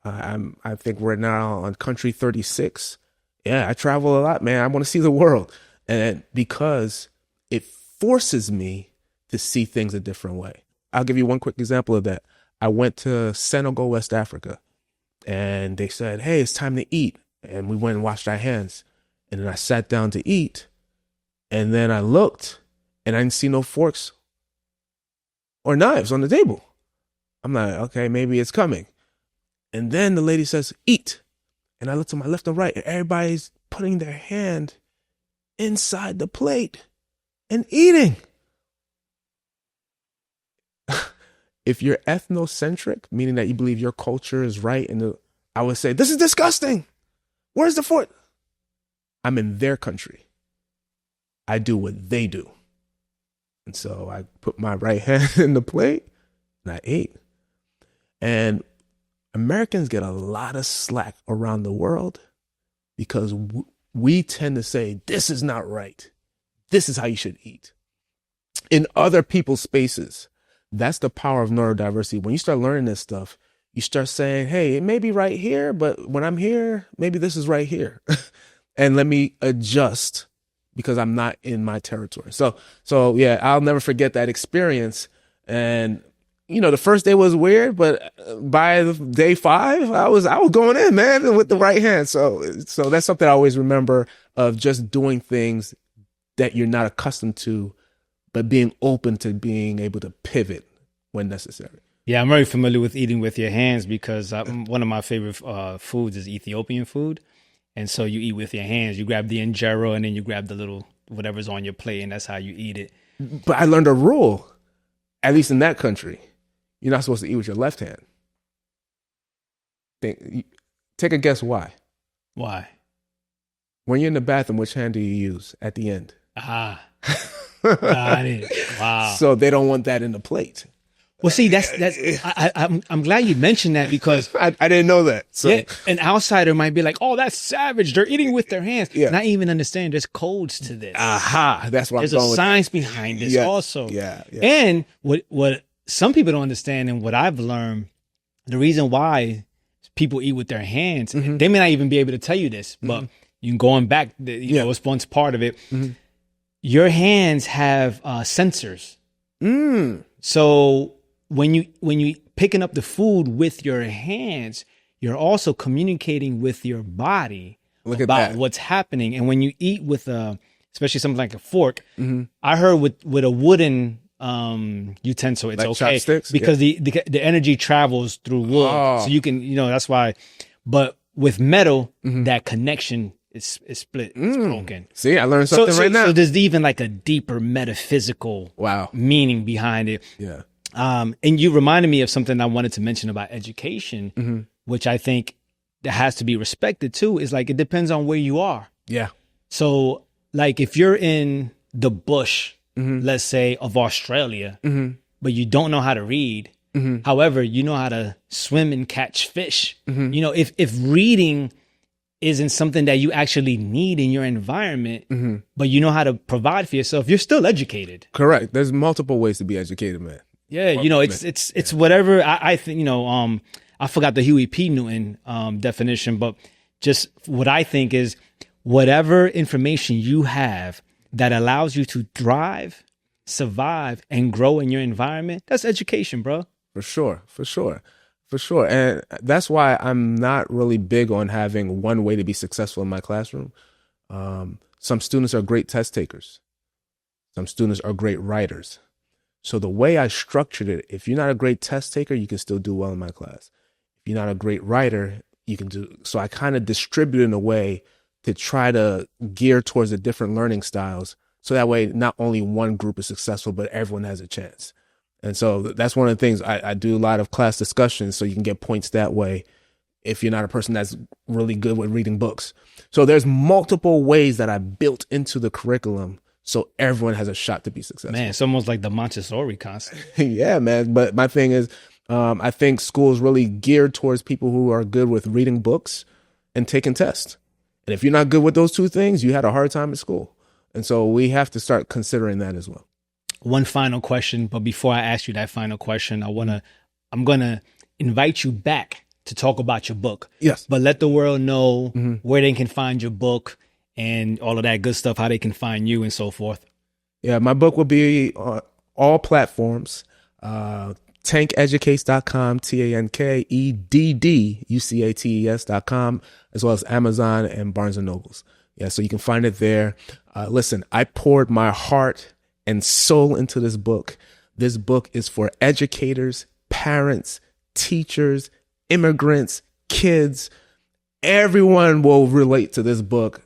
I think we're now on country 36. Yeah, I travel a lot, man. I want to see the world. And because it forces me to see things a different way. I'll give you one quick example of that. I went to Senegal, West Africa, and they said, hey, it's time to eat. And we went and washed our hands. And then I sat down to eat. And then I looked and I didn't see no forks or knives on the table. I'm like, okay, maybe it's coming. And then the lady says, eat. And I look to my left and right, and everybody's putting their hand inside the plate and eating. If you're ethnocentric, meaning that you believe your culture is right, and I would say, this is disgusting. Where's the fork? I'm in their country. I do what they do. And so I put my right hand in the plate and I ate. And Americans get a lot of slack around the world because we tend to say, this is not right. This is how you should eat. In other people's spaces, that's the power of neurodiversity. When you start learning this stuff, you start saying, hey, it may be right here, but when I'm here, maybe this is right here. And let me adjust because I'm not in my territory. So yeah, I'll never forget that experience. And the first day was weird, but by day 5, I was going in, man, with the right hand. So that's something I always remember, of just doing things that you're not accustomed to, but being open to being able to pivot when necessary. Yeah, I'm very familiar with eating with your hands because one of my favorite foods is Ethiopian food. And so you eat with your hands. You grab the injera and then you grab the little whatever's on your plate, and that's how you eat it. But I learned a rule, at least in that country. You're not supposed to eat with your left hand. Take a guess why. Why? When you're in the bathroom, which hand do you use at the end? Got it. Wow. So they don't want that in the plate. Well, see, I'm glad you mentioned that because I didn't know that. So. Yeah, an outsider might be like, "Oh, that's savage. They're eating with their hands." Yeah. Not even understand there's codes to this. Aha, that's what there's I'm going a science behind this also. Yeah. And what some people don't understand, and what I've learned, the reason why people eat with their hands, they may not even be able to tell you this, but you can go on back. You know, it's once part of it. Your hands have sensors. So when you picking up the food with your hands, you're also communicating with your body about what's happening. And when you eat with especially something like a fork, I heard with a wooden utensil, it's like okay chopsticks? because the energy travels through wood, so you can that's why. But with metal, that connection is split, it's broken. See, I learned something right now. So there's even like a deeper metaphysical meaning behind it. Yeah. And you reminded me of something I wanted to mention about education, which I think that has to be respected too, is like, it depends on where you are. Yeah. So like if you're in the bush, let's say, of Australia, but you don't know how to read. However, you know how to swim and catch fish. You know, if reading isn't something that you actually need in your environment, but you know how to provide for yourself, you're still educated. Correct. There's multiple ways to be educated, man. Yeah, you know, it's whatever. I think, you know, I forgot the Huey P. Newton definition, but just what I think is whatever information you have that allows you to thrive, survive, and grow in your environment, that's education, bro. For sure. And that's why I'm not really big on having one way to be successful in my classroom. Some students are great test takers. Some students are great writers. So the way I structured it, if you're not a great test taker, you can still do well in my class. If you're not a great writer, you can do. So I kind of distribute in a way to try to gear towards the different learning styles. So that way, not only one group is successful, but everyone has a chance. And so that's one of the things I do a lot of class discussions so you can get points that way if you're not a person that's really good with reading books. So there's multiple ways that I built into the curriculum so everyone has a shot to be successful. Man, it's almost like the Montessori concept. Yeah, man. But my thing is, I think school is really geared towards people who are good with reading books and taking tests. And if you're not good with those two things, you had a hard time at school. And so we have to start considering that as well. One final question, but before I ask you that final question, I'm gonna invite you back to talk about your book. Yes. But let the world know where they can find your book and all of that good stuff, how they can find you and so forth. Yeah, my book will be on all platforms. Tankeducates.com, TANKEDDUCATES.com, as well as Amazon and Barnes and Nobles. Yeah, so you can find it there. Listen, I poured my heart and soul into this book. This book is for educators, parents, teachers, immigrants, kids. Everyone will relate to this book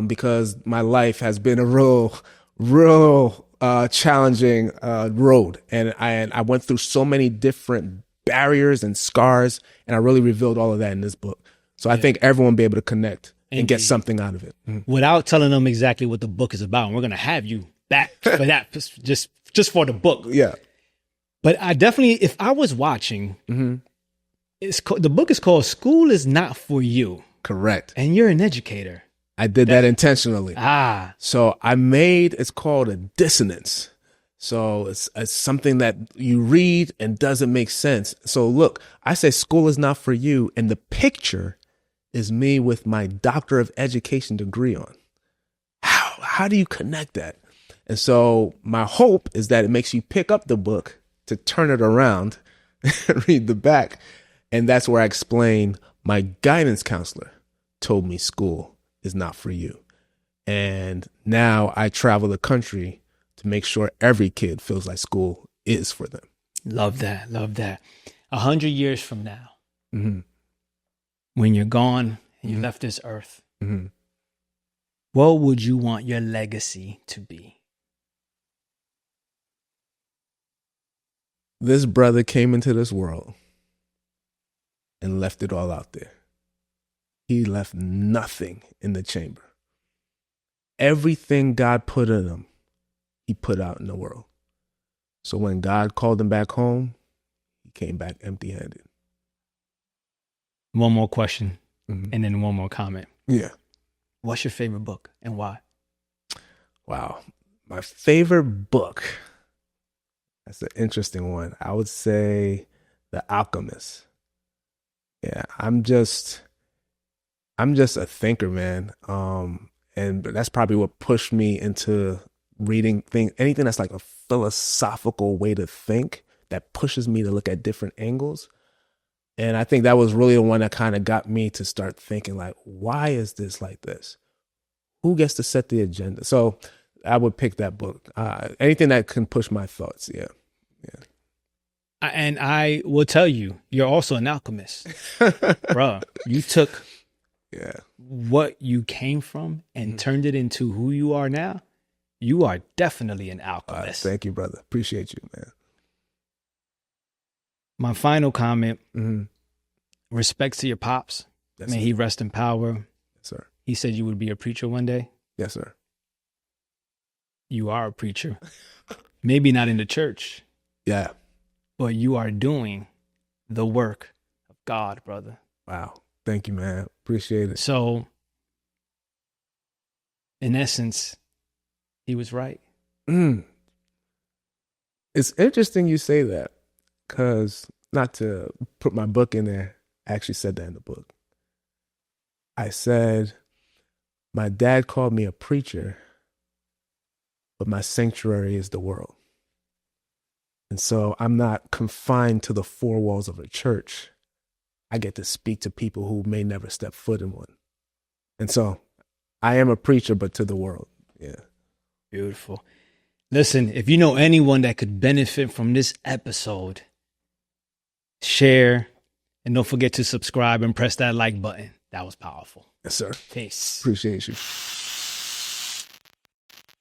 because my life has been a real challenging road. And I went through so many different barriers and scars, and I really revealed all of that in this book. So I think everyone will be able to connect and get something out of it. Without telling them exactly what the book is about. And we're going to have you back for that, just for the book. Yeah. But I definitely, if I was watching, the book is called School Is Not For You. Correct. And you're an educator. I did that intentionally. So it's called a dissonance. So it's something that you read and doesn't make sense. So look, I say school is not for you. And the picture is me with my doctorate of education degree on. How do you connect that? And so my hope is that it makes you pick up the book to turn it around and read the back. And that's where I explain my guidance counselor told me school is not for you. And now I travel the country to make sure every kid feels like school is for them. Love that. 100 years from now, when you're gone and you left this earth, what would you want your legacy to be? This brother came into this world and left it all out there. He left nothing in the chamber. Everything God put in him, he put out in the world. So when God called him back home, he came back empty-handed. One more question and then one more comment. Yeah. What's your favorite book and why? Wow. My favorite book. That's an interesting one. I would say The Alchemist. Yeah, I'm just a thinker, man. And that's probably what pushed me into reading anything that's like a philosophical way to think that pushes me to look at different angles. And I think that was really the one that kind of got me to start thinking like, why is this like this? Who gets to set the agenda? So I would pick that book. Anything that can push my thoughts. Yeah. And I will tell you, you're also an alchemist. Bro, you took what you came from and turned it into who you are now. You are definitely an alchemist. Thank you, brother. Appreciate you, man. My final comment, respect to your pops. Yes, May sir. he rest in power. Yes, sir. He said you would be a preacher one day. Yes, sir. You are a preacher. Maybe not in the church, Yeah. but you are doing the work of God, brother. Wow. Thank you, man. Appreciate it. So, in essence, he was right. It's interesting you say that, because not to put my book in there, I actually said that in the book. I said, my dad called me a preacher, but my sanctuary is the world. And so I'm not confined to the four walls of a church. I get to speak to people who may never step foot in one. And so I am a preacher, but to the world. Yeah. Beautiful. Listen, if you know anyone that could benefit from this episode, share, and don't forget to subscribe and press that like button. That was powerful. Yes, sir. Peace. Appreciate you.